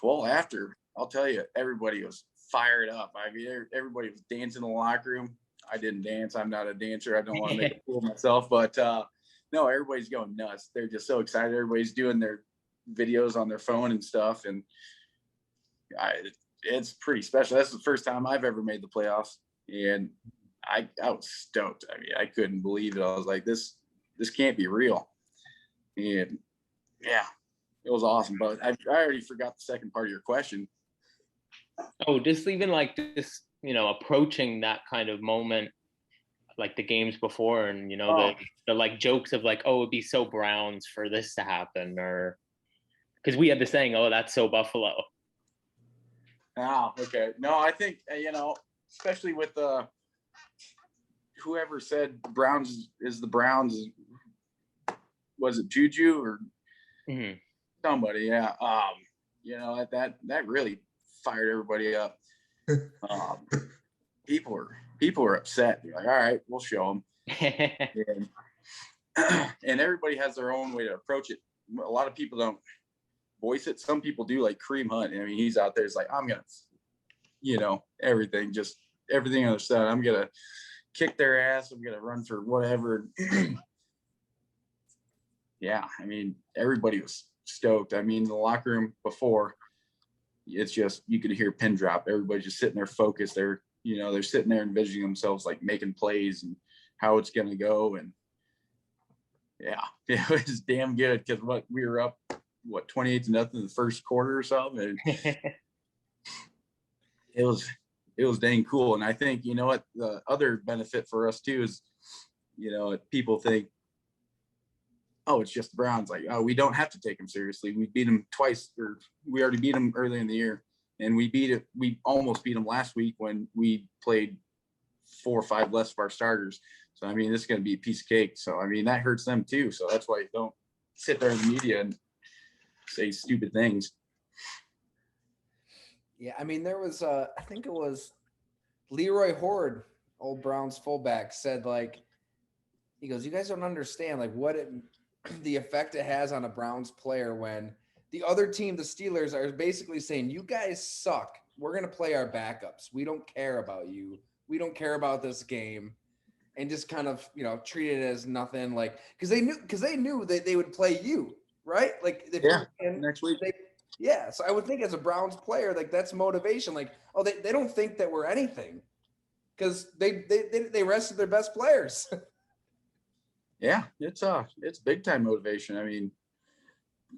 Well, after, I'll tell you, everybody was fired up. I mean, everybody was dancing in the locker room. I didn't dance. I'm not a dancer. I don't want to make a fool of myself, but no, everybody's going nuts. They're just so excited. Everybody's doing their videos on their phone and stuff. And it's pretty special. That's the first time I've ever made the playoffs. And I was stoked. I mean, I couldn't believe it. I was like, this can't be real. And yeah, it was awesome. But I already forgot the second part of your question. Oh, just even like this, you know, approaching that kind of moment, like the games before, and you know, the like jokes of like, oh, it'd be so Browns for this to happen, or because we had the saying, oh, that's so Buffalo. Oh, okay. No, I think, you know, especially with whoever said Browns is the Browns, was it Juju or somebody? Yeah. You know, that really fired everybody up. People were upset. They're like, all right, we'll show them. And everybody has their own way to approach it. A lot of people don't voice it. Some people do, like Kareem Hunt. I mean, he's out there. It's like, I'm gonna, you know, everything on the side. I'm gonna kick their ass. I'm gonna run for whatever. Yeah, I mean, everybody was stoked. I mean, the locker room before, it's just, you could hear pin drop. Everybody's just sitting there focused. They're sitting there envisioning themselves like making plays and how it's gonna go. And yeah, it was damn good because we were up 28-0 in the first quarter or something. It was dang cool. And I think, you know what, the other benefit for us too is, you know, people think, oh, it's just the Browns. Like, oh, we don't have to take them seriously. We beat them twice, or we already beat them early in the year. And we almost beat them last week when we played 4 or 5 less of our starters. So, I mean, this is going to be a piece of cake. So, I mean, that hurts them too. So that's why you don't sit there in the media and say stupid things. Yeah, I mean, there was I think it was Leroy Horde, old Browns fullback, said like, he goes, you guys don't understand like the effect it has on a Browns player when the other team, the Steelers, are basically saying, you guys suck. We're gonna play our backups. We don't care about you. We don't care about this game. And just kind of, you know, treat it as nothing, like, because they knew that they would play you, right? Like, next week. Yeah, so I would think as a Browns player, like, that's motivation. Like, oh, they don't think that we're anything because they rested their best players. Yeah, it's big time motivation. I mean,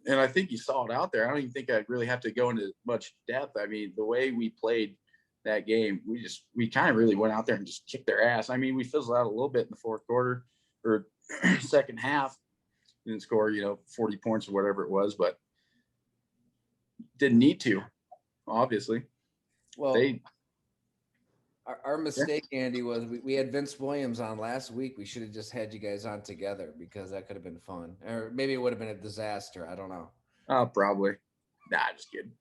and I think you saw it out there. I don't even think I really have to go into much depth. I mean, the way we played that game, we kind of really went out there and just kicked their ass. I mean, we fizzled out a little bit in the fourth quarter or second half. Didn't score, 40 points or whatever it was, but didn't need to, obviously. Well, our mistake, Andy, was we had Vince Williams on last week. We should have just had you guys on together because that could have been fun. Or maybe it would have been a disaster. I don't know. Probably. Nah, just kidding.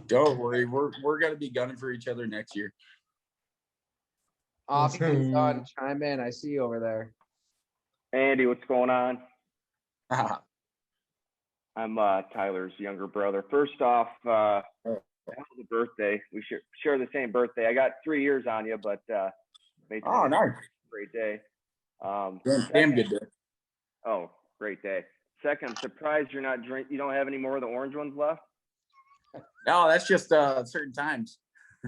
Don't worry. We're going to be gunning for each other next year. Austin, Dunn, chime in. I see you over there. Andy, what's going on? Ah, I'm Tyler's younger brother. First off, hell of a birthday. We share the same birthday. I got 3 years on you, but made oh, today nice. a great day. Damn good day. Oh, great day. Second, I'm surprised you're not you don't have any more of the orange ones left. No, that's just certain times.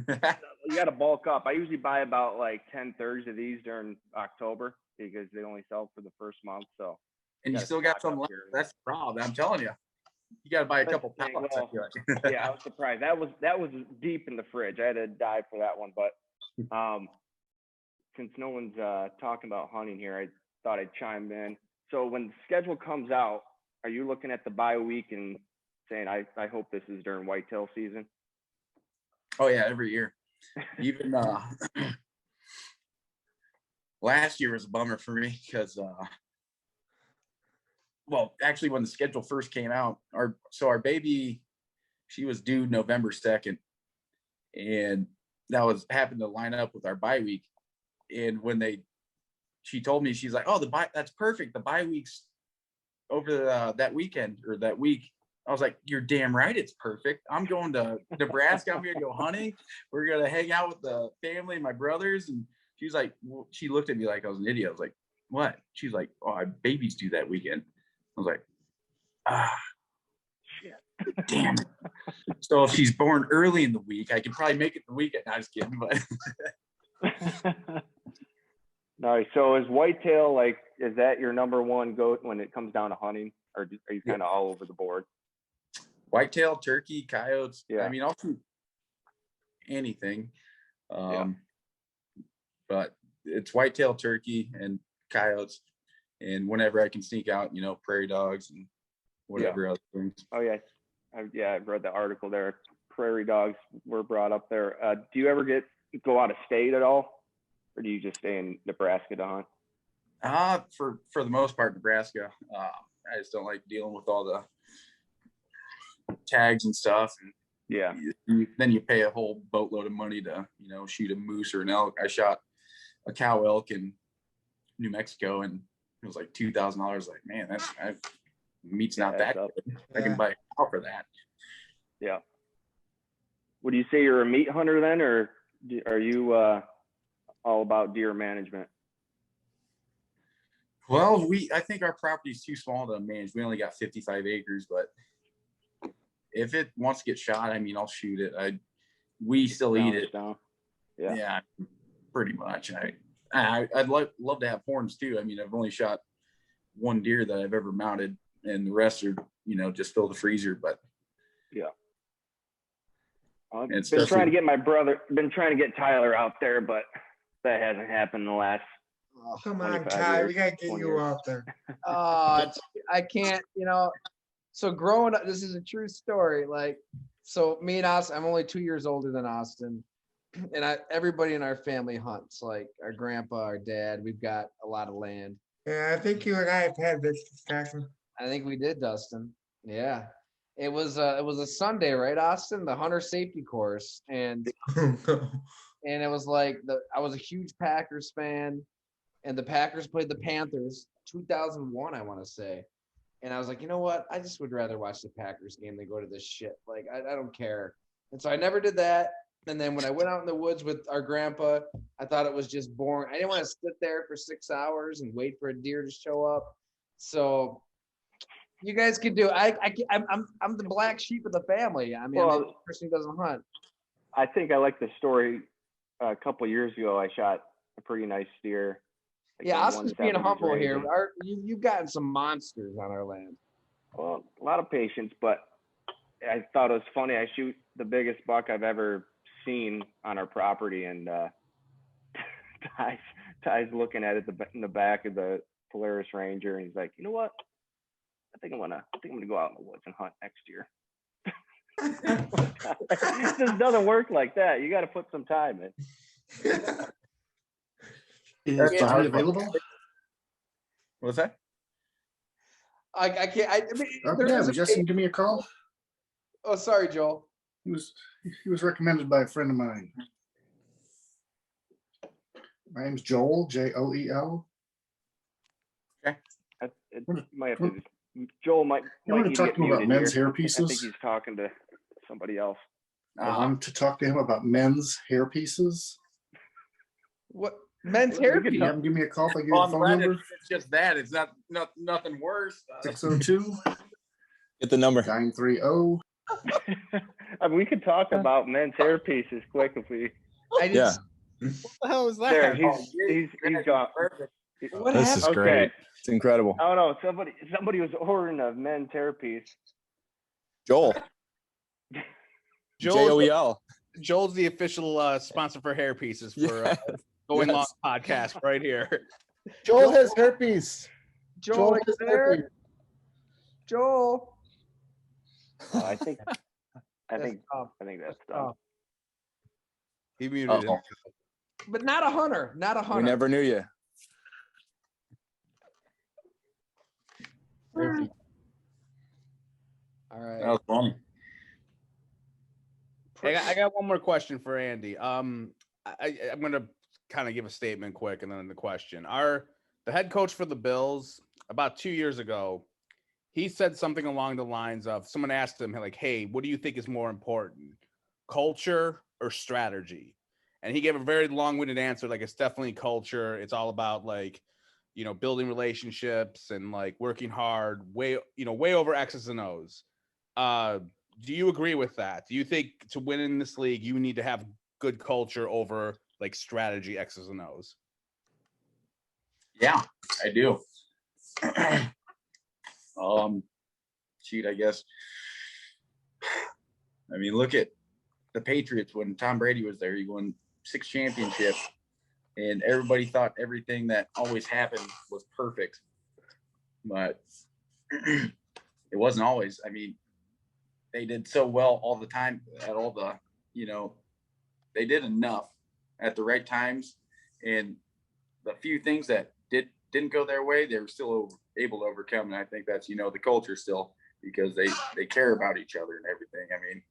You got to bulk up. I usually buy about like 10 thirds of these during October because they only sell for the first month. So, And you still got some left. That's the problem. I'm telling you. You got to buy a couple pallets. Well, yeah, I was surprised. That was deep in the fridge. I had to dive for that one. But since no one's talking about hunting here, I thought I'd chime in. So when the schedule comes out, are you looking at the bye week and saying, I hope this is during whitetail season? Oh yeah, every year. Even last year was a bummer for me because well, actually when the schedule first came out, our baby, she was due November 2nd, and that happened to line up with our bye week. And when she told me, she's like, oh, that's perfect. The bye week's over that weekend or that week. I was like, you're damn right. It's perfect. I'm going to Nebraska. I'm going to go hunting. We're going to hang out with the family and my brothers. And she was like, she looked at me like I was an idiot. I was like, what? She's like, oh, I babies due that weekend. I was like, shit, damn it. So if she's born early in the week, I can probably make it the weekend. No, I was kidding, but All right. So is whitetail, is that your number one goat when it comes down to hunting, or are you kind of all over the board? Whitetail, turkey, coyotes. Yeah. I mean, I'll shoot anything. But it's whitetail, turkey, and coyotes. And whenever I can sneak out, prairie dogs and whatever other things. Oh yeah. I've read the article there. Prairie dogs were brought up there. Do you ever go out of state at all? Or do you just stay in Nebraska to hunt? For the most part, Nebraska. I just don't like dealing with all the tags and stuff. And yeah, then you pay a whole boatload of money to shoot a moose or an elk. I shot a cow elk in New Mexico, and it was like $2,000. Like, man, meat's not that good. I can buy a cow for that. Yeah. Would you say you're a meat hunter then, or are you all about deer management? Well, I think our property is too small to manage. We only got 55 acres, but if it wants to get shot, I mean, I'll shoot it. We still eat it. Yeah, pretty much. I'd love to have horns too. I mean, I've only shot one deer that I've ever mounted, and the rest are, just fill the freezer. But yeah, I've been trying to get Tyler out there, but that hasn't happened in the last. Come on, Ty, we gotta get you out there. I can't, so growing up, this is a true story. So me and Austin, I'm only 2 years older than Austin, and everybody in our family hunts. Like our grandpa, our dad, we've got a lot of land. Yeah, I think you and I have had this discussion. I think we did, Dustin. Yeah, it was a Sunday, right, Austin? The hunter safety course, and it was I was a huge Packers fan. And the Packers played the Panthers, 2001, I want to say. And I was like, you know what? I just would rather watch the Packers game than go to this shit. I don't care. And so I never did that. And then when I went out in the woods with our grandpa, I thought it was just boring. I didn't want to sit there for 6 hours and wait for a deer to show up. So you guys could do it. I'm the black sheep of the family. I mean, I'm the person who doesn't hunt. I think I like the story. A couple of years ago, I shot a pretty nice deer. Yeah, Austin's being humble here. You've gotten some monsters on our land. Well, a lot of patience, but I thought it was funny. I shoot the biggest buck I've ever seen on our property, and Ty's looking at it in the back of the Polaris Ranger, and he's like, you know what? I think I'm gonna go out in the woods and hunt next year. It just doesn't work like that. You got to put some time in. Is Johnny available? What's that? I can't. Would Justin give me a call? Oh, sorry, Joel. He was recommended by a friend of mine. My name's Joel, Joel. It might have to. Joel might You want need to to talk get to him about muted men's here. hair I think pieces? he's talking to somebody else. I want to talk to him about men's hair pieces. What men's We hair could Can you piece? have him give me a call if I give you Well, the I'm phone glad number? it's just that. It's not nothing worse. 602 Get the number. 930. I mean, we could talk about men's hair pieces quick if we. I Yeah. just What the hell is that? There, he's gone. what This happened? is great. It's incredible. I don't know. Somebody was ordering a men's hair piece. Joel. Joel. Joel's the official sponsor for hair pieces for Yeah. Going Long Yes. podcast right here. Joel has herpes. Joel, has is there? herpes. Joel. I think That's that's tough. done. He muted Uh-oh. him. But not a hunter. Not a hunter. We never knew you. All right. That was funny. I got one more question for Andy. I'm going to kind of give a statement quick and then the question. The head coach for the Bills about 2 years ago, he said something along the lines of, someone asked him like, "Hey, what do you think is more important, culture or strategy?" And he gave a very long-winded answer. Like, it's definitely culture. It's all about like, building relationships and like working hard, way over X's and O's. Do you agree with that? Do you think to win in this league, you need to have good culture over like strategy, X's and O's? Yeah, I do. I guess. I mean, look at the Patriots when Tom Brady was there. He won 6 championships, and everybody thought everything that always happened was perfect, but it wasn't always. I mean, they did so well all the time at all the, they did enough at the right times, and the few things that didn't go their way, they were still able to overcome. And I think that's, the culture still, because they care about each other and everything. I mean,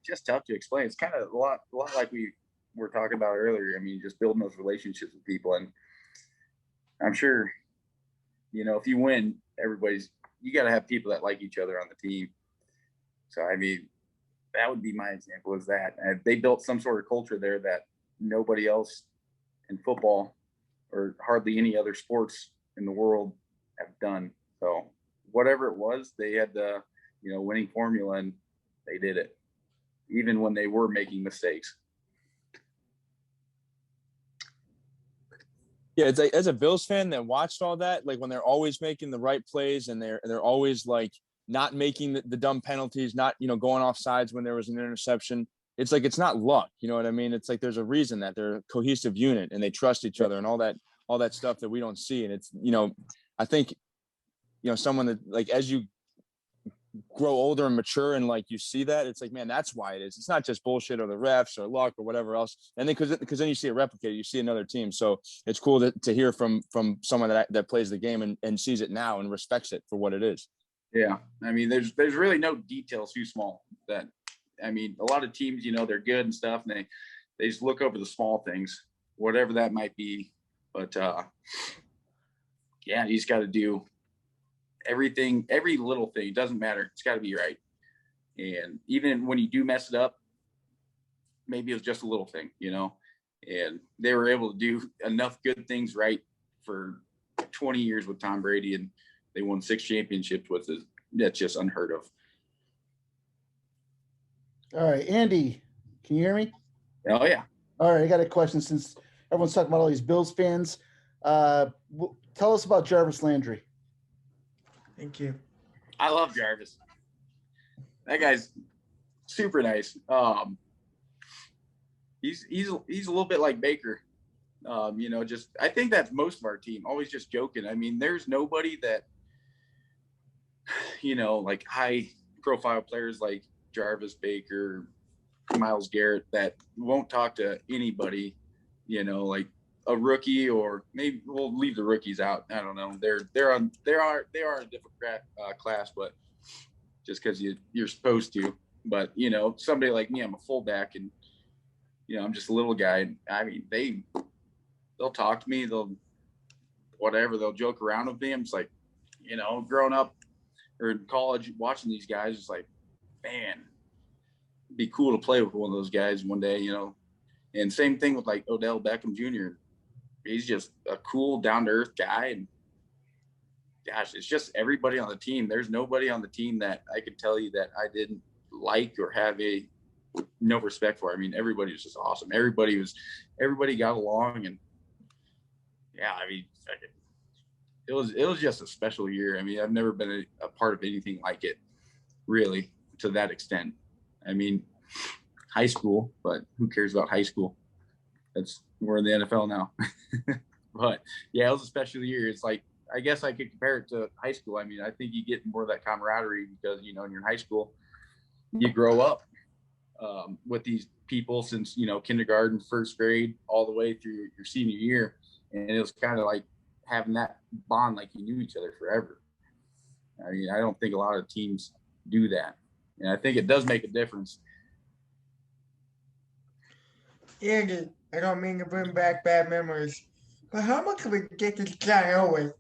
just tough to explain. It's kind of a lot like we were talking about earlier. I mean, just building those relationships with people. And I'm sure, if you win, you got to have people that like each other on the team. So, I mean, that would be my example, is that. And they built some sort of culture there that nobody else in football or hardly any other sports in the world have done. So whatever it was, they had the, winning formula, and they did it, even when they were making mistakes. Yeah, it's like, as a Bills fan that watched all that, like when they're always making the right plays and they're always like not making the dumb penalties, not going off sides when there was an interception. It's like, it's not luck, you know what I mean? It's like there's a reason that they're a cohesive unit and they trust each other and all that stuff that we don't see. And it's, I think, someone that, like, as you grow older and mature and like you see that, it's like, man, that's why it is. It's not just bullshit or the refs or luck or whatever else. And then because then you see it replicated, you see another team. So it's cool to hear from someone that plays the game and sees it now and respects it for what it is. Yeah, I mean, there's really no details too small that. I mean, a lot of teams, they're good and stuff, and they just look over the small things, whatever that might be. But yeah, you just got to do everything, every little thing. It doesn't matter. It's got to be right. And even when you do mess it up, maybe it was just a little thing, and they were able to do enough good things right for 20 years with Tom Brady, and they won 6 championships with it. That's just unheard of. All right, Andy, can you hear me? Oh, yeah. All right, I got a question since everyone's talking about all these Bills fans. Tell us about Jarvis Landry. Thank you. I love Jarvis. That guy's super nice. He's a little bit like Baker. I think that's most of our team, always just joking. I mean, there's nobody that, like high profile players like Jarvis, Baker, Myles Garrett, that won't talk to anybody, like a rookie, or maybe we'll leave the rookies out. I don't know. They are a different class, but just because you're supposed to. But somebody like me, I'm a fullback, and I'm just a little guy. I mean, they'll talk to me. They'll joke around with me. I'm just like, growing up or in college, watching these guys, it's like, man, it'd be cool to play with one of those guys one day, And same thing with like Odell Beckham Jr. He's just a cool, down to earth guy. And gosh, it's just everybody on the team. There's nobody on the team that I could tell you that I didn't like or have no respect for. I mean, everybody was just awesome. Everybody got along, and yeah, I mean, it was just a special year. I mean, I've never been a part of anything like it, really, to that extent. I mean, high school, but who cares about high school? We're in the NFL now. But yeah, it was a special year. It's like, I guess I could compare it to high school. I mean, I think you get more of that camaraderie because, when you're in high school, you grow up with these people since, kindergarten, first grade, all the way through your senior year. And it was kind of like having that bond, like you knew each other forever. I mean, I don't think a lot of teams do that. And I think it does make a difference. Andy, I don't mean to bring back bad memories, but how much of a dick is John Elway?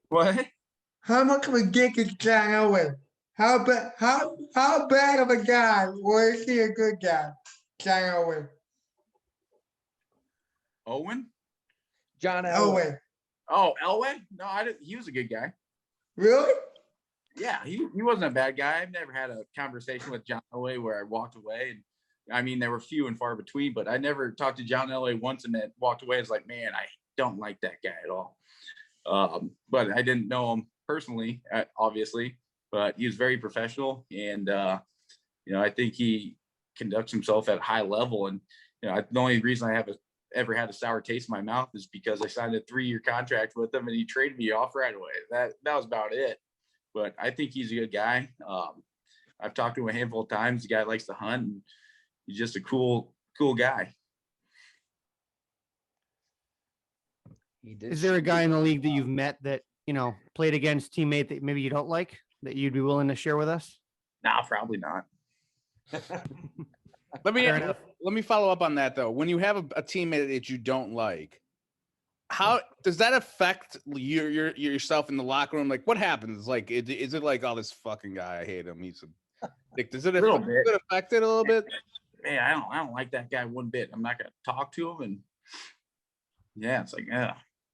What? How much of a dick is John Elway? How bad of a guy, or is he a good guy? John Elway. Owen? John Elway. Oh, Elway? No, I didn't. He was a good guy. Really? Yeah, he wasn't a bad guy. I've never had a conversation with John Elway where I walked away. And I mean, there were few and far between, but I never talked to John Elway once and then walked away. It's like, man, I don't like that guy at all. But I didn't know him personally, obviously, but he was very professional. And, I think he conducts himself at a high level. And, the only reason I ever had a sour taste in my mouth is because I signed a 3-year contract with him and he traded me off right away. That was about it. But I think he's a good guy. I've talked to him a handful of times. The guy likes to hunt, and he's just a cool guy. Is there a guy in the league that you've met that, played against teammate that maybe you don't like that you'd be willing to share with us? Nah, probably not. Let me follow up on that though. When you have a teammate that you don't like, how does that affect yourself in the locker room? Like, what happens? Like, is it like, oh, this fucking guy, I hate him. Does it affect it a little bit? Man, I don't like that guy one bit. I'm not gonna talk to him, and yeah, it's like,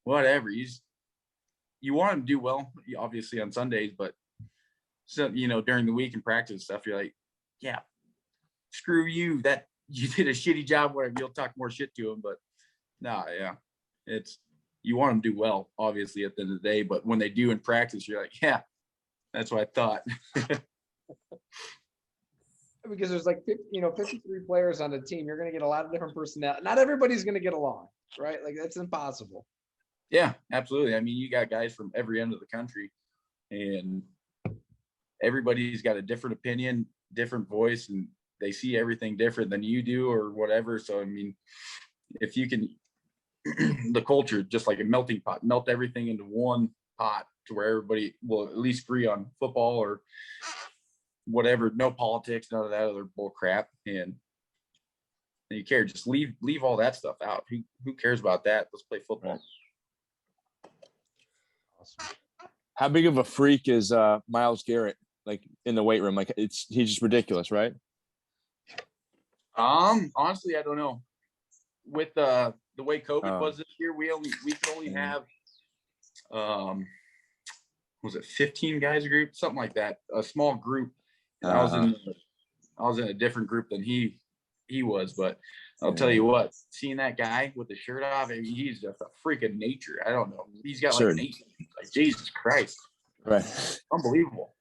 whatever. You want him to do well, obviously on Sundays, but so during the week in practice and stuff, you're like, yeah, screw you. That you did a shitty job. Whatever. You'll talk more shit to him, but yeah, you want them to do well, obviously at the end of the day. But when they do in practice, you're like, yeah, that's what I thought. Because there's like 53 players on the team. You're going to get a lot of different personnel. Not everybody's going to get along, right? Like that's impossible. Yeah, absolutely. I mean, you got guys from every end of the country, and everybody's got a different opinion, different voice, and they see everything different than you do or whatever. So, I mean, if you can, the culture, just like a melting pot, melt everything into one pot to where everybody will at least agree on football or whatever, no politics, none of that other bull crap. And you care, just leave all that stuff out. Who cares about that? Let's play football. Awesome. How big of a freak is Myles Garrett, like in the weight room? Like he's just ridiculous, right? Honestly, I don't know. With the way COVID was this year, we could only have was it 15 guys a group, something like that, a small group. And I was in a different group than he was, but I'll tell you what, seeing that guy with the shirt off, I mean, he's just a freak of nature. I don't know. He's got like Jesus Christ. Right. Unbelievable.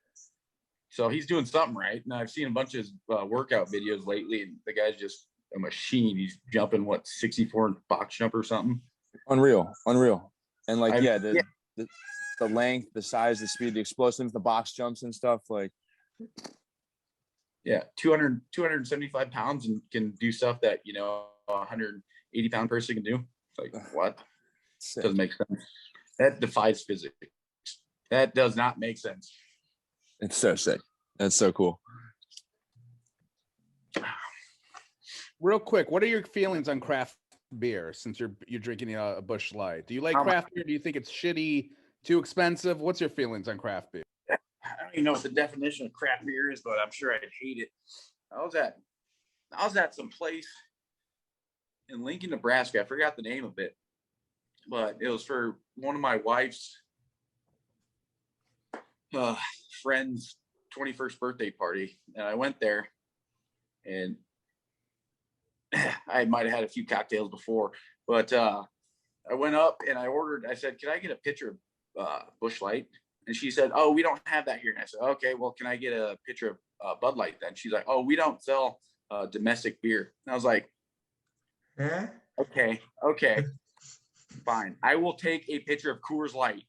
So he's doing something right. And I've seen a bunch of his workout videos lately, and the guy's just a machine. He's jumping 64 in box jump or something. Unreal. And like, the length, the size, the speed, the explosiveness, the box jumps and stuff, like. Yeah, 275 pounds and can do stuff that, a 180-pound person can do. It's like, what? Doesn't make sense. That defies physics. That does not make sense. It's so sick. That's so cool. Real quick, what are your feelings on craft beer since you're drinking a Busch Light? Do you like craft beer? Do you think it's shitty, too expensive? What's your feelings on craft beer? I don't even know what the definition of craft beer is, but I'm sure I'd hate it. I was at some place in Lincoln, Nebraska. I forgot the name of it, but it was for one of my wife's friend's 21st birthday party. And I went there, and I might have had a few cocktails before, but I went up and I said, can I get a pitcher of Busch Light? And she said, oh, we don't have that here. And I said, okay, well, can I get a pitcher of Bud Light then? She's like, oh, we don't sell domestic beer. And I was like, Huh? okay, fine. I will take a pitcher of Coors Light.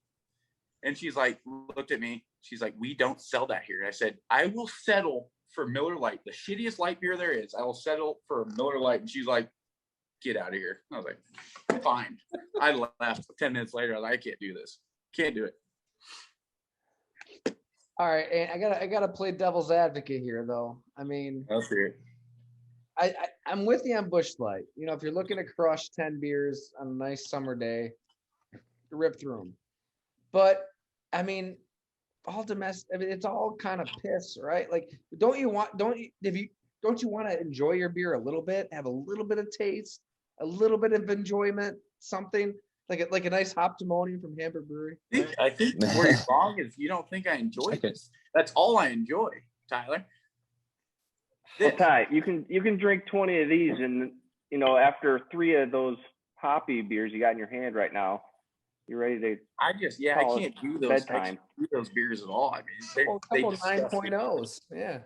And she's like, looked at me. She's like, we don't sell that here. And I said, I will settle for Miller Lite, the shittiest light beer there is. I will settle for a Miller Lite. And she's like, get out of here. I was like, fine. I left 10 minutes later. I was like, I can't do this. Can't do it. All right, and I gotta play devil's advocate here, though. I mean, Let's hear it. I'm with you on Busch Light. You know, if you're looking to crush 10 beers on a nice summer day, rip through them. But I mean, all domestic. I mean, it's all kind of piss, right? Like, don't you want to enjoy your beer a little bit, have a little bit of taste, a little bit of enjoyment, something like a nice Hoptimonium from Hamburg Brewery? I think where you're wrong is you don't think I enjoy this. That's all I enjoy, Tyler. Well, Ty, you can drink 20 of these, and after 3 of those hoppy beers you got in your hand right now, you're ready to. I can't do those. Bedtime. I can't do those beers at all. I mean, A couple 9.0s, yeah.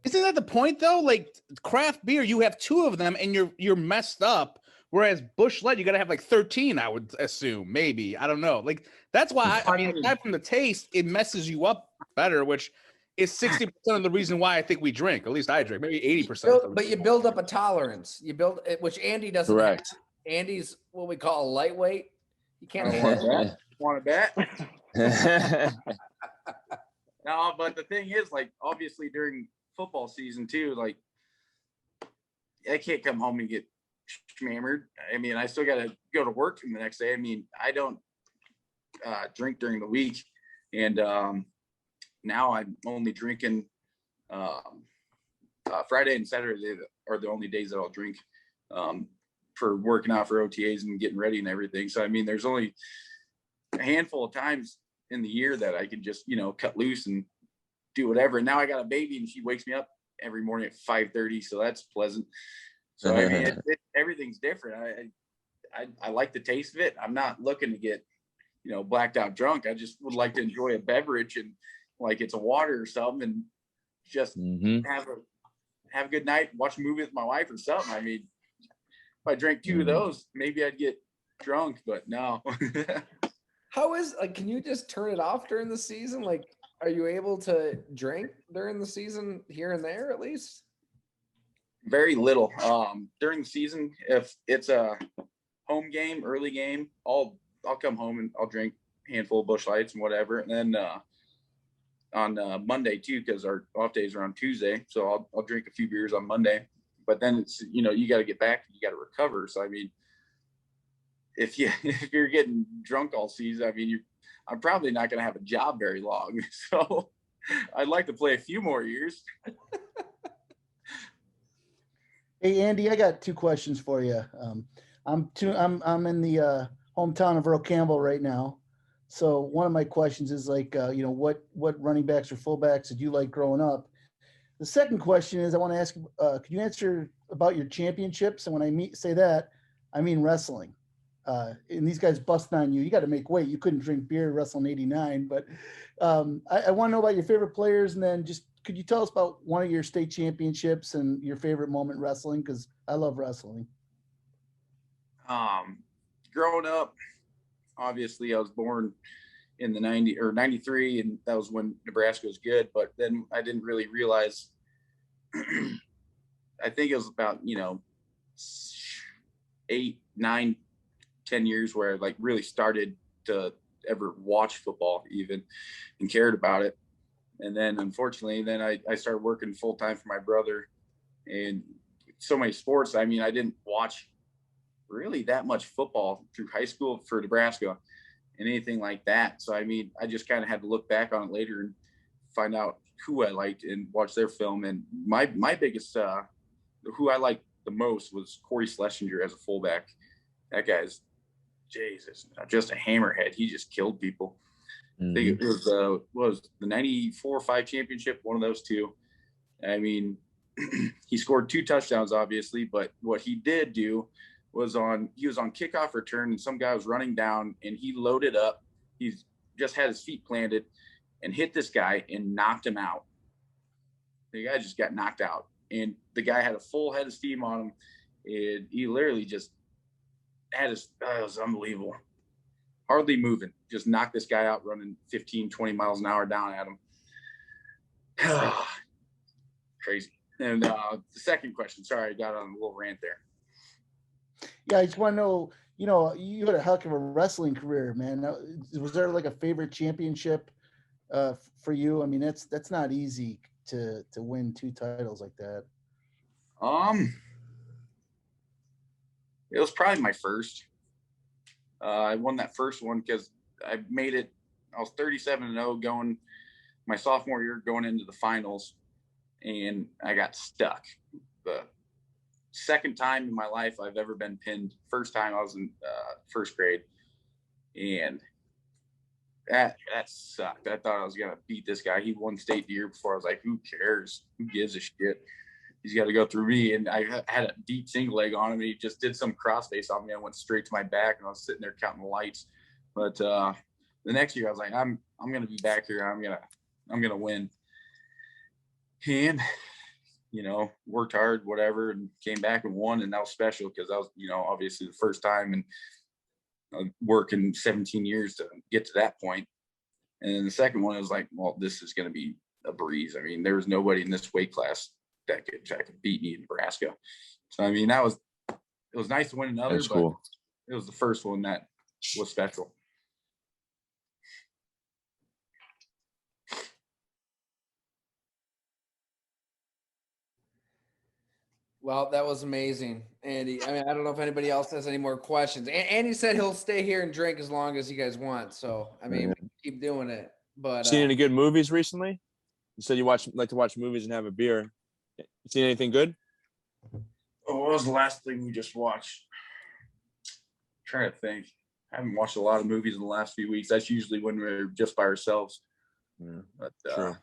Isn't that the point though? Like craft beer, you have 2 of them and you're messed up. Whereas Busch Light, you got to have like 13, I would assume, maybe. I don't know. Like that's why I mean, aside from the taste, it messes you up better, which is 60% of the reason why I think we drink. At least I drink, maybe 80%. But you build up a tolerance. You build it, which Andy doesn't. Correct. Have. Andy's what we call a lightweight. You can't Want to bet? No, but the thing is, like, obviously during football season too, like, I can't come home and get hammered. I mean, I still got to go to work the next day. I mean, I don't drink during the week, and now I'm only drinking Friday and Saturday are the only days that I'll drink for working out for OTAs and getting ready and everything. So I mean, there's only a handful of times in the year that I can just cut loose and do whatever. And now I got a baby, and she wakes me up every morning at 5:30, so that's pleasant. So I mean, everything's different. I like the taste of it. I'm not looking to get blacked out drunk. I just would like to enjoy a beverage, and like it's a water or something, and just have a good night, watch a movie with my wife or something. I mean, if I drank 2 of those, maybe I'd get drunk, but no. How is can you just turn it off during the season? Like, are you able to drink during the season here and there at least? Very little. During the season, if it's a home game, early game, I'll come home and I'll drink a handful of Busch Lights and whatever. And then on Monday too, because our off days are on Tuesday, so I'll drink a few beers on Monday. But then it's you got to get back, you got to recover. So I mean, if you're getting drunk all season, I mean, I'm probably not going to have a job very long. So I'd like to play a few more years. Hey Andy, I got 2 questions for you. I'm in the hometown of Earl Campbell right now. So one of my questions is like, what running backs or fullbacks did you like growing up? The second question is I want to ask, can you answer about your championships? And when I say that, I mean wrestling. And these guys busting on you. You got to make weight. You couldn't drink beer wrestling 89. But I want to know about your favorite players, and then just could you tell us about one of your state championships and your favorite moment wrestling? Because I love wrestling. Growing up, obviously I was born in the 93, and that was when Nebraska was good. But then I didn't really realize, I think it was about, 8, 9, 10 years where I like really started to ever watch football even and cared about it. And then unfortunately, then I started working full time for my brother, and so many sports. I mean, I didn't watch really that much football through high school for Nebraska and anything like that. So, I mean, I just kind of had to look back on it later and find out who I liked and watch their film. And my biggest, who I liked the most was Corey Schlesinger as a fullback. That guy's, Jesus, just a hammerhead. He just killed people. I think it was the 94-5 championship, one of those two. I mean, he scored 2 touchdowns, obviously, but what he did do was he was on kickoff return, and some guy was running down, and he loaded up. He just had his feet planted and hit this guy and knocked him out. The guy just got knocked out, and the guy had a full head of steam on him. And he literally just had it was unbelievable. Hardly moving, just knocked this guy out running 15, 20 miles an hour down at him. Crazy. And the second question, sorry, I got on a little rant there. Yeah, I just want to know, you had a heck of a wrestling career, man. Was there like a favorite championship for you? I mean, that's not easy to win 2 titles like that. It was probably my first. I won that first one because I made it. I was 37-0 going my sophomore year, going into the finals, and I got stuck. The second time in my life I've ever been pinned. First time I was in first grade, and that sucked. I thought I was gonna beat this guy. He won state the year before. I was like, who cares? Who gives a shit? He's got to go through me. And I had a deep single leg on him, and he just did some crossface on me. I went straight to my back, and I was sitting there counting the lights. But the next year I was like, I'm gonna be back here. I'm gonna win. And worked hard, whatever, and came back and won. And that was special because that was, obviously the first time and working 17 years to get to that point. And then the second one was like, well, this is going to be a breeze. I mean, there was nobody in this weight class that could beat me in Nebraska. So, I mean, it was nice to win another, That's but cool. It was the first one that was special. Well, that was amazing, Andy. I mean, I don't know if anybody else has any more questions. Andy said he'll stay here and drink as long as you guys want. So, I mean, we can keep doing it. But Seen any good movies recently? You said you like to watch movies and have a beer. Seen anything good? Oh, what was the last thing we just watched? I'm trying to think. I haven't watched a lot of movies in the last few weeks. That's usually when we're just by ourselves. Yeah, but true.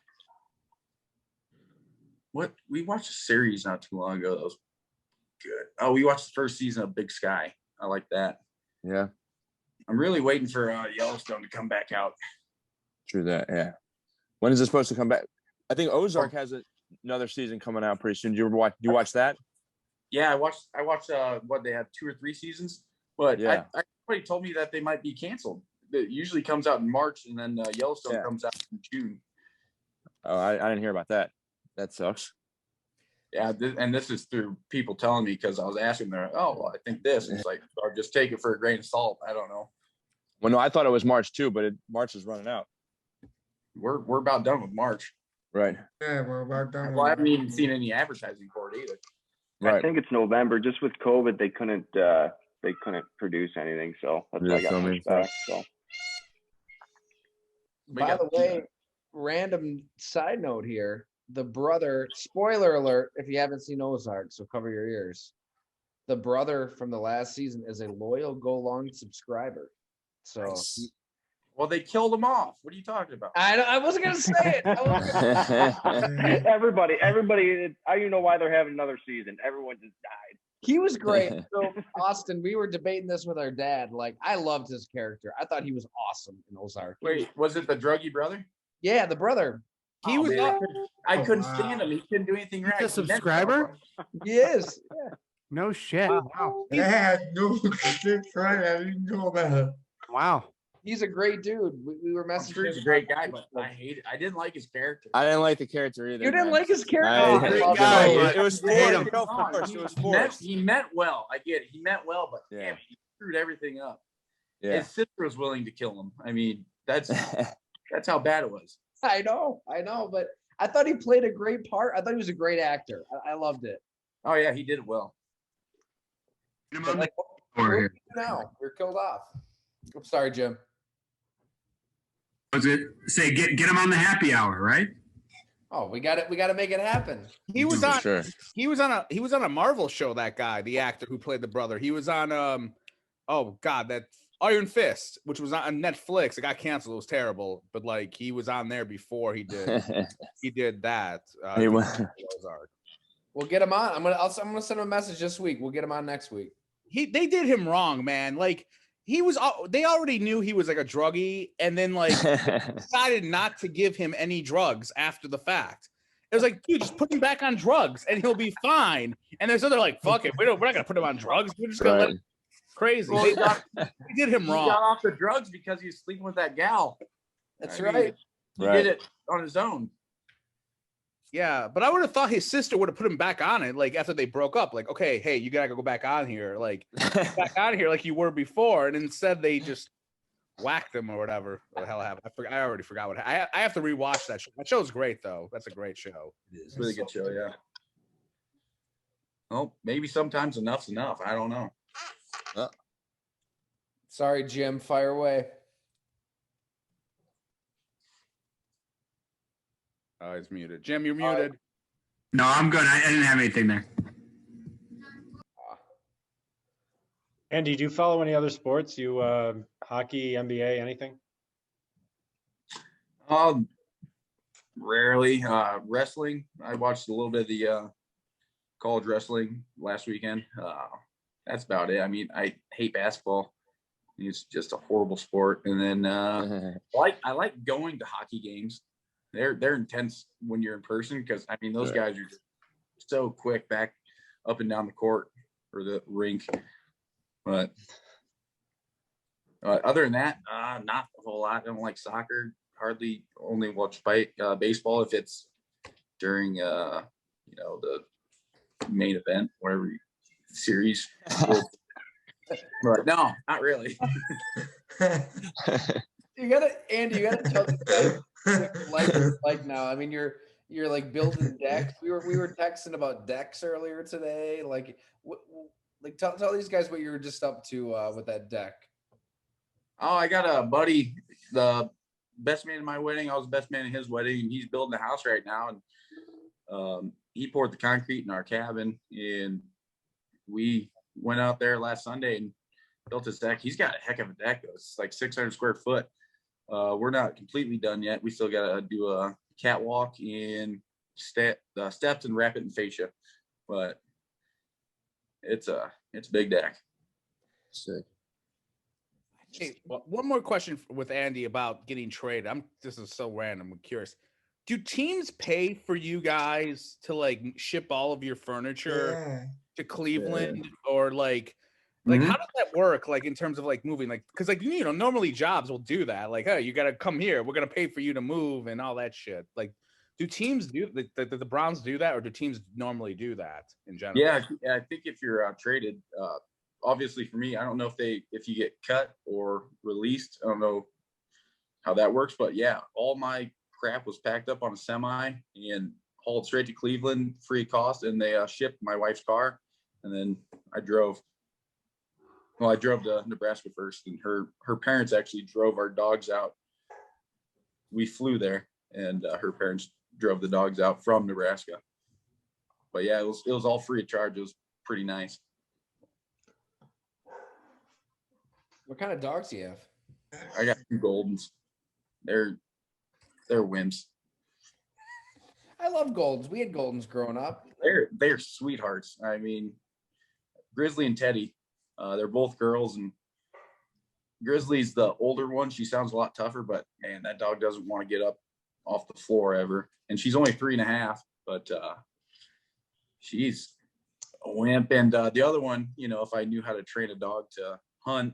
What we watched a series not too long ago that was good. Oh, we watched the first season of Big Sky. I like that. Yeah. I'm really waiting for Yellowstone to come back out. True that. Yeah. When is it supposed to come back? I think Ozark has another season coming out pretty soon. Do you watch that? Yeah, I watched what they have 2 or 3 seasons, but yeah, somebody told me that they might be canceled. It usually comes out in March, and then Yellowstone comes out in June. Oh, I didn't hear about that. That sucks. Yeah, and this is through people telling me because I was asking them. Oh, well, I think this. It's like, or just take it for a grain of salt. I don't know. Well, no, I thought it was March too, but March is running out. We're about done with March. Right. Yeah, we're about done. Well, I haven't even seen any advertising for it either. Right. I think it's November. Just with COVID, they couldn't produce anything, so that's why I got pushed back. So. By the way, random side note here. The brother, spoiler alert, if you haven't seen Ozark, so cover your ears. The brother from the last season is a loyal Go Long subscriber. So, nice. Well, they killed him off. What are you talking about? I wasn't gonna say it. Everybody. I don't know why they're having another season. Everyone just died. He was great. So, Austin, we were debating this with our dad. Like, I loved his character. I thought he was awesome in Ozark. Wait, was it the druggy brother? Yeah, the brother. He was. I couldn't stand him. He couldn't do anything right. He's a subscriber? He is. Yeah. No shit. Wow. Yeah, no shit, right? I didn't know that. Wow. He's a great dude. We were messaging. Sure he's a great guy, but I didn't like his character. I didn't like the character either. You didn't man. like his character? It was forced. It was forced. He meant well. I get it. He meant well, but damn, he screwed everything up. Yeah. His sister was willing to kill him. I mean, that's how bad it was. I know, but I thought he played a great part. I thought he was a great actor. I loved it. Oh yeah, he did it well. But like, what do we do now? We're killed off. I'm sorry, Jim. Was it say get him on the happy hour, right? Oh, we got it. We got to make it happen. He was For on. sure. He was on a Marvel show. That guy, the actor who played the brother. He was on oh God, that Iron Fist, which was on Netflix. It got canceled. It was terrible. But like he was on there before he did that. We'll get him on. I'm gonna send him a message this week. We'll get him on next week. They did him wrong, man. Like they already knew he was like a druggie, and then like decided not to give him any drugs after the fact. It was like, dude, just put him back on drugs and he'll be fine. And they're like, fuck it, we're not gonna put him on drugs. We're just gonna let him crazy. Well, they did him wrong. He got off the drugs because he was sleeping with that gal. That's right. He did it on his own. Yeah, but I would have thought his sister would have put him back on it, like after they broke up. Like, okay, hey, you gotta go back on here, like back on here, like you were before. And instead, they just whacked him or whatever. What the hell happened? I already forgot what. I have to rewatch that show. That show's great, though. That's a great show. It's a really good show. Yeah. Well, maybe sometimes enough's enough. I don't know. Sorry, Jim. Fire away. Oh, he's muted. Jim, you're muted. No, I'm good. I didn't have anything there. Andy, do you follow any other sports? You hockey, NBA, anything? Rarely. Wrestling. I watched a little bit of the college wrestling last weekend. That's about it. I mean, I hate basketball. It's just a horrible sport. And then I like going to hockey games. They're intense when you're in person because I mean those guys are just so quick back up and down the court or the rink. But other than that, not a whole lot. I don't like soccer. Hardly. Only watch baseball if it's during the main event, whatever series. But no, not really. Andy, you gotta tell the like now. I mean, you're like building decks. We were texting about decks earlier today. Like, tell these guys what you were just up to with that deck. Oh, I got a buddy, the best man in my wedding. I was the best man in his wedding, and he's building a house right now. And he poured the concrete in our cabin, and we went out there last Sunday and built his deck. He's got a heck of a deck. It's like 600 square foot. We're not completely done yet. We still got to do a catwalk and steps and wrap it in fascia, but it's a big deck. Sick. Hey, one more question with Andy about getting traded. This is so random. I'm curious. Do teams pay for you guys to like ship all of your furniture to Cleveland or like how does that work? Like in terms of like moving, like, cause like, normally jobs will do that. Like, hey, you got to come here. We're going to pay for you to move and all that shit. Like, do teams do the Browns do that or do teams normally do that in general? Yeah. I think if you're traded, obviously for me, I don't know if you get cut or released. I don't know how that works, but yeah, all my crap was packed up on a semi and hauled straight to Cleveland, free of cost. And they shipped my wife's car. And then I drove to Nebraska first, and her parents actually drove our dogs out. We flew there, and her parents drove the dogs out from Nebraska. But yeah, it was all free of charge. It was pretty nice. What kind of dogs do you have? I got 2 Goldens. They're wimps. I love Goldens. We had Goldens growing up. They're sweethearts. I mean, Grizzly and Teddy. They're both girls, and Grizzly's the older one. She sounds a lot tougher, but man, that dog doesn't want to get up off the floor ever. And she's only 3.5, but she's a wimp. And the other one, if I knew how to train a dog to hunt,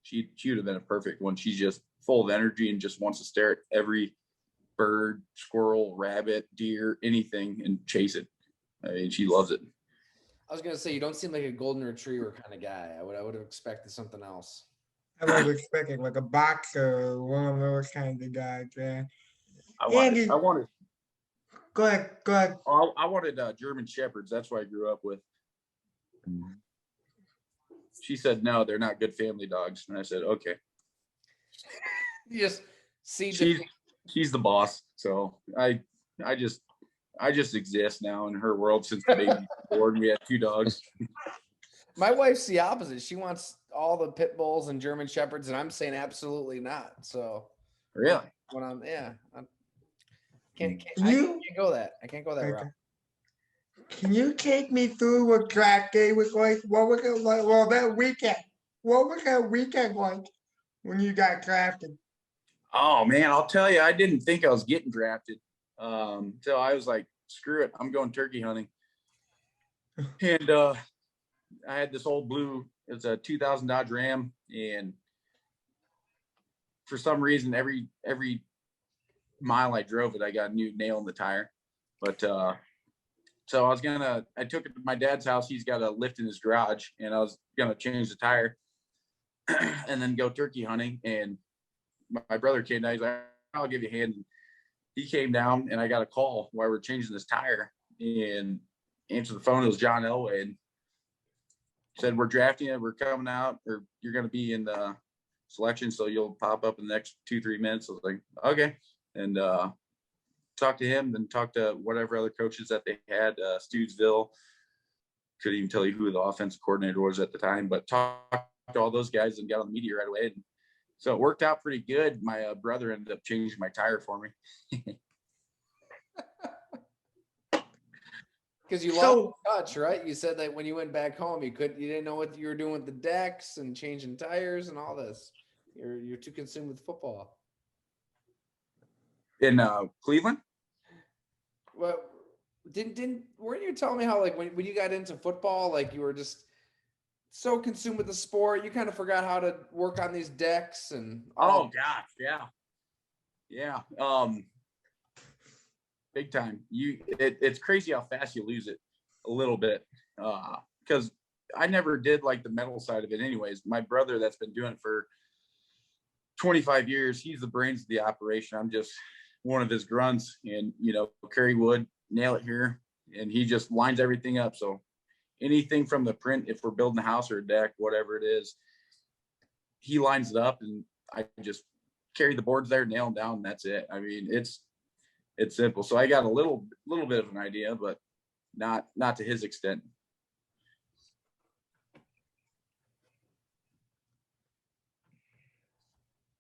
she would have been a perfect one. She's just full of energy and just wants to stare at every bird, squirrel, rabbit, deer, anything and chase it. I mean, she loves it. I was gonna say you don't seem like a golden retriever kind of guy. I would have expected something else. I was expecting like a boxer or one of those kinds of guys, man. I wanted. Go Go ahead. Go ahead. Oh, I wanted German Shepherds. That's what I grew up with. She said, no, they're not good family dogs. And I said, okay. You just see She's the boss. So I just exist now in her world since the baby was born. We had 2 dogs. My wife's the opposite. She wants all the pit bulls and German shepherds, and I'm saying absolutely not. So Really? when I'm can't go that. I can't go that Okay. route. Can you take me through what draft day was like? What was it like? Well, that weekend. What was that weekend like when you got drafted? Oh man, I'll tell you, I didn't think I was getting drafted. So I was like, screw it, I'm going turkey hunting. And I had this old blue, it's a 2000 Dodge Ram, and for some reason, every mile I drove it, I got a new nail in the tire. But so I took it to my dad's house. He's got a lift in his garage, and I was gonna change the tire and then go turkey hunting. And my brother came down. He's like, I'll give you a hand. He came down, and I got a call while we were changing this tire, and answered the phone. It was John Elway, and said, we're drafting it. We're coming out, or you're going to be in the selection. So you'll pop up in the next 2-3 minutes. I was like, okay. And talked to him, then talked to whatever other coaches that they had, Stewsville. Couldn't even tell you who the offensive coordinator was at the time, but talked to all those guys and got on the media right away. And so it worked out pretty good. My brother ended up changing my tire for me. Because you lost touch, right? You said that when you went back home, you didn't know what you were doing with the decks and changing tires and all this. You're too consumed with football. In Cleveland? Well, weren't you telling me how like when you got into football, like you were just so consumed with the sport, you kind of forgot how to work on these decks and oh gosh, yeah. Big time. It's crazy how fast you lose it a little bit. Because I never did like the metal side of it anyways. My brother that's been doing it for 25 years, he's the brains of the operation. I'm just one of his grunts, and carry wood, nail it here, and he just lines everything up. So anything from the print, if we're building a house or a deck, whatever it is, he lines it up, and I just carry the boards there, nail them down, and that's it. I mean, it's simple. So I got a little bit of an idea, but not to his extent.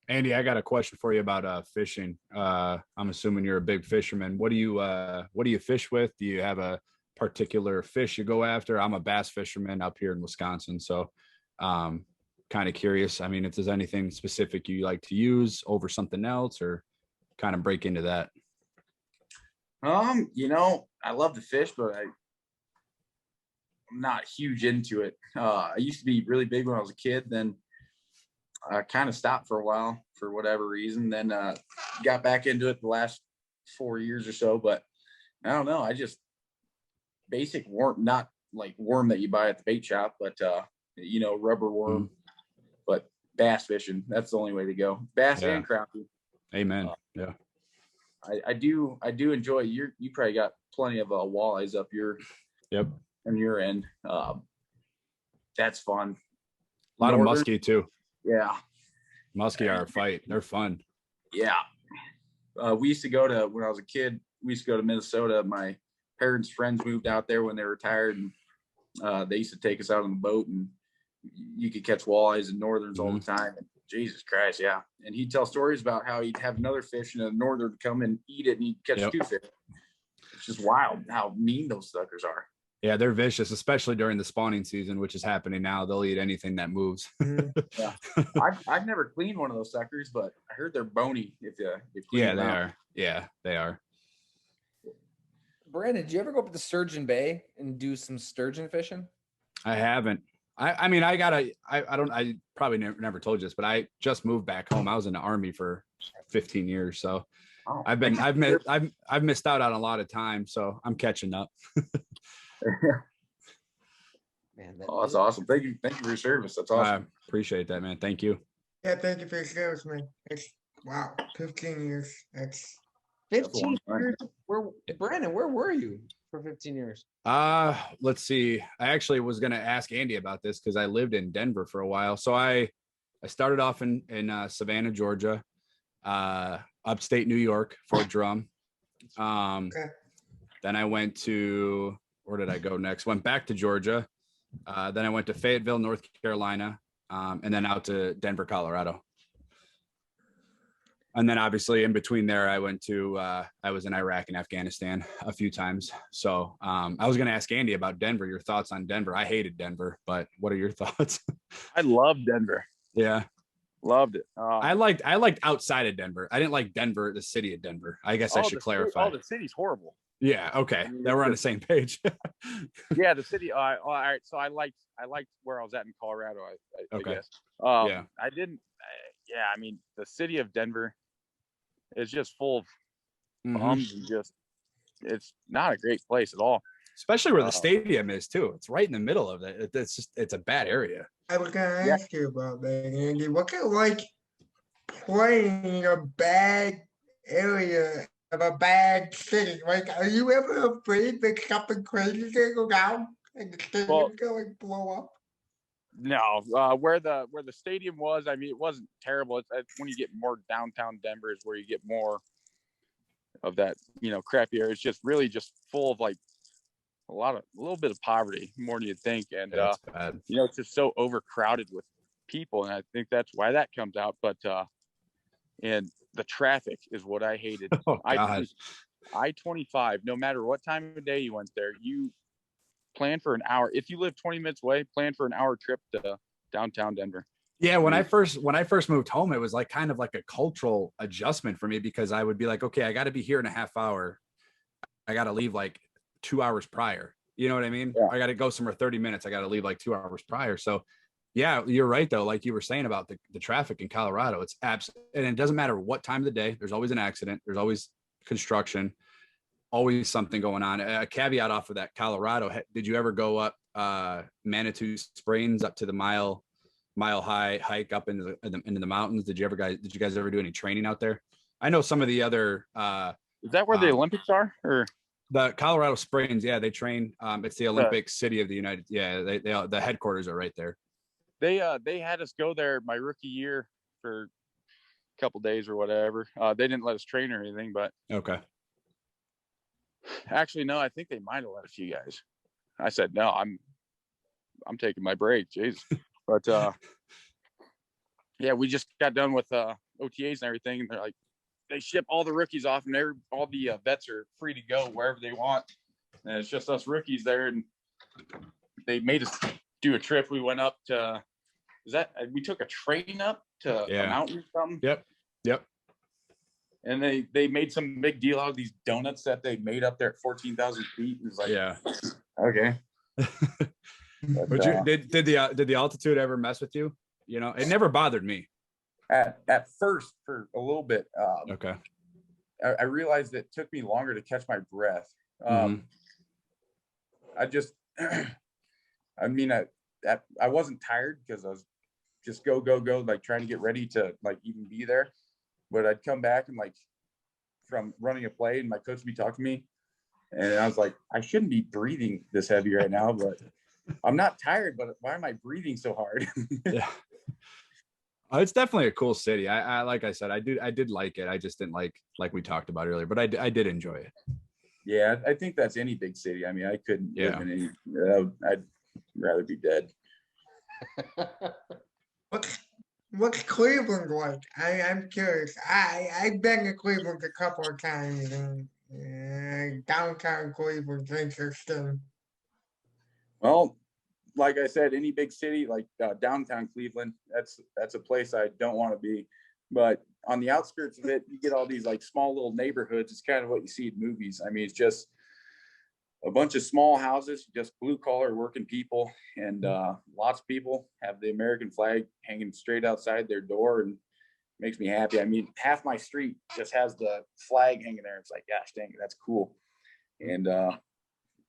Andy, I got a question for you about fishing. I'm assuming you're a big fisherman. What do you fish with? Do you have a particular fish you go after? I'm a bass fisherman up here in Wisconsin, so kind of curious. I mean, if there's anything specific you like to use over something else, or kind of break into that. I love to fish, but I'm not huge into it. I used to be really big when I was a kid, then I kind of stopped for a while for whatever reason, then got back into it the last 4 years or so. But I don't know, I just basic worm, not like worm that you buy at the bait shop, but rubber worm. But bass fishing, that's the only way to go. Bass and crappie. Amen. Yeah. I do enjoy you probably got plenty of walleyes up on your end. That's fun. A lot of muskie too. Yeah. Muskie are a fight. They're fun. Yeah. We used to go to, when I was a kid, we used to go to Minnesota. My parents' friends moved out there when they were retired, and they used to take us out on the boat, and you could catch walleyes and northerns all the time. And Jesus Christ, yeah. And he'd tell stories about how he'd have another fish and a northern come and eat it, and he'd catch 2 fish. It's just wild how mean those suckers are. Yeah, they're vicious, especially during the spawning season, which is happening now. They'll eat anything that moves. Yeah, I've never cleaned one of those suckers, but I heard they're bony if you clean them out. Are. Yeah, they are. Brandon, did you ever go up to Sturgeon Bay and do some sturgeon fishing? I haven't. I mean, I probably never told you this, but I just moved back home. I was in the Army for 15 years. So I've missed out on a lot of time. So I'm catching up. Man, that's awesome. Thank you for your service. That's awesome. I appreciate that, man. Thank you. Yeah, thank you for your service, man. Wow, 15 years. That's 15 years. Brandon, where were you for 15 years? Let's see. I actually was going to ask Andy about this because I lived in Denver for a while. So I started off in Savannah, Georgia, upstate New York, Fort Drum. Then I went to, where did I go next? Went back to Georgia. Then I went to Fayetteville, North Carolina, and then out to Denver, Colorado. And then obviously in between there, I went to, I was in Iraq and Afghanistan a few times. So I was going to ask Andy about Denver, your thoughts on Denver. I hated Denver, but what are your thoughts? I love Denver. Yeah. Loved it. I liked outside of Denver. I didn't like Denver, the city of Denver. I guess I should clarify. The city's horrible. Yeah. Okay. Now we're on the same page. Yeah. The city. All right. So I liked where I was at in Colorado. I Okay. guess. Yeah. I didn't. Yeah. I mean, the city of Denver is just full of bums and just, it's not a great place at all. Especially where the stadium is too. It's right in the middle of it. It's a bad area. I was gonna ask you about that, Andy. What's it like playing in a bad area of a bad city? Like, are you ever afraid that something crazy is gonna go down and the stadium's gonna blow up? No, where the stadium was, I mean, it wasn't terrible. It's when you get more downtown Denver is where you get more of that, crappy area. It's just really just full of like a little bit of poverty more than you'd think. And, Yeah, that's bad. it's just so overcrowded with people. And I think that's why that comes out. But, and the traffic is what I hated. Oh, God. I-25, no matter what time of day you went there, you plan for an hour. If you live 20 minutes away, plan for an hour trip to downtown Denver. Yeah, when I first moved home, it was like kind of like a cultural adjustment for me because I would be like, okay, I got to be here in a half hour. I got to leave like 2 hours prior. You know what I mean? Yeah. I got to go somewhere 30 minutes. I got to leave like 2 hours prior. So yeah, you're right though. Like you were saying about the traffic in Colorado, it's and it doesn't matter what time of the day. There's always an accident. There's always construction, always something going on. A caveat off of that, Colorado. Did you ever go up Manitou Springs up to the mile high hike up into the mountains? Did you guys ever do any training out there? I know some of the other is that where the Olympics are, or the Colorado Springs? Yeah, they train. It's the Olympic city of the United. Yeah, they the headquarters are right there. They had us go there my rookie year for a couple days or whatever. They didn't let us train or anything, but okay. Actually, no, I think they might have let a few guys. I said no, I'm taking my break, jeez. But yeah, we just got done with OTAs and everything, and they're like, they ship all the rookies off, and all the vets are free to go wherever they want, and it's just us rookies there. And they made us do a trip. We went up to, we took a train up to a mountain or something. Yep. And they made some big deal out of these donuts that they made up there at 14,000 feet. It was like, yeah, okay. But did the altitude ever mess with you? It never bothered me. At first, for a little bit. Okay. I realized it took me longer to catch my breath. I just, I mean, I wasn't tired because I was just go, like trying to get ready to like even be there. But I'd come back and like from running a play and my coach would be talking to me. And I was like, I shouldn't be breathing this heavy right now, but I'm not tired, but why am I breathing so hard? Yeah. It's definitely a cool city. I like I said, I did like it. I just didn't like we talked about earlier, but I did enjoy it. Yeah, I think that's any big city. I mean, I couldn't live in any. I'd rather be dead. What's Cleveland like? I'm curious. I've been to Cleveland a couple of times, and downtown Cleveland's interesting. Well, like I said, any big city like downtown Cleveland, that's a place I don't want to be. But on the outskirts of it, you get all these like small little neighborhoods. It's kind of what you see in movies. I mean, it's just a bunch of small houses, just blue collar working people, and lots of people have the American flag hanging straight outside their door, and makes me happy. I mean, half my street just has the flag hanging there. It's like, gosh dang it, that's cool. And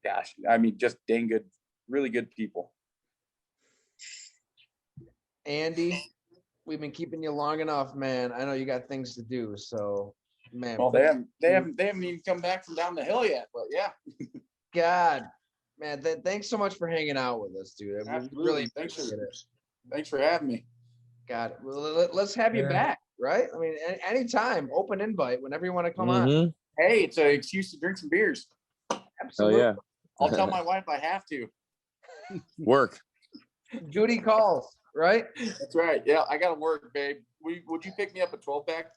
gosh, I mean, just dang good, really good people. Andy, we've been keeping you long enough, man. I know you got things to do, so Man, Well, they haven't even come back from down the hill yet, but yeah. God, man, thanks so much for hanging out with us, dude. We Absolutely. really Thanks appreciate it. Thanks for having me. God, well, let's have you Yeah. back, right? I mean, anytime, open invite whenever you want to come on. Mhm. Hey, it's an excuse to drink some beers. Oh Absolutely. yeah. I'll tell my wife I have to. Work. Duty calls, right? That's right. Yeah, I gotta work, babe. Would you pick me up a 12-pack?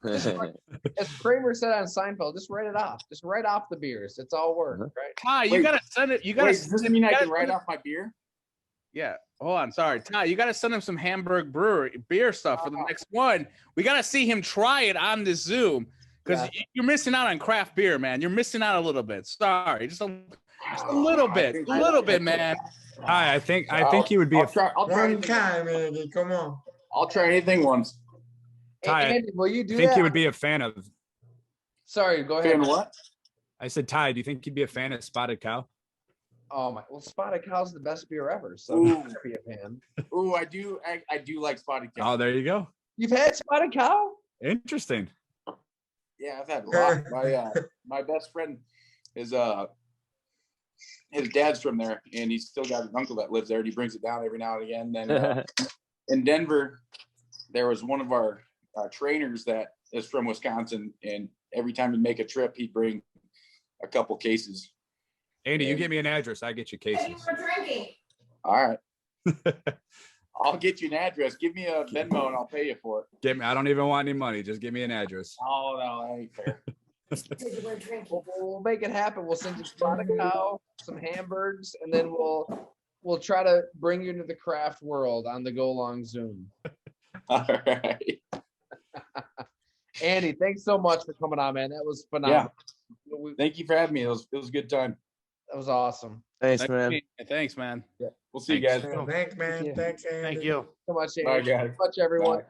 As Kramer said on Seinfeld, just write it off. Just write off the beers. It's all work, right? Ty, you Wait. gotta send it. You gotta. Wait, does this mean I gotta can write send it- off my beer? Yeah. Hold on. Sorry, Ty. You gotta send him some Hamburg Brewery beer stuff for the next one. We gotta see him try it on this Zoom because you're missing out on craft beer, man. You're missing out a little bit. Sorry, just a little bit, man. Ty, I think he would be I'll try One anything. time, Andy. Come on. I'll try anything once. Ty, Andy, will you do I think that? he would be a fan of. Sorry, go ahead. Fan what? I said, Ty, do you think he'd be a fan of Spotted Cow? Oh my! Well, Spotted Cow's the best beer ever, so Ooh. you better be a fan. Ooh, I do like Spotted Cow. Oh, there you go. You've had Spotted Cow? Interesting. Yeah, I've had a lot. My best friend is his dad's from there, and he's still got his uncle that lives there, and he brings it down every now and again. Then in Denver, there was one of our trainers that is from Wisconsin, and every time he'd make a trip, he'd bring a couple cases. Andy, you give me an address, I get you cases. All right. I'll get you an address. Give me a Venmo and I'll pay you for it. I don't even want any money. Just give me an address. Oh, no, that ain't fair. We'll make it happen. We'll send you Spotted Cow, some hamburgers, and then we'll try to bring you into the craft world on the Go Long Zoom. All right. Andy, thanks so much for coming on, man. That was phenomenal. Thank you for having me. It was a good time. That was awesome. Thanks, man. Thanks, man. Yeah. We'll see you guys. Thanks, man. Thanks, Andy. Thank you. So much, Andy. Bye, guys. Thanks so much, everyone. Bye.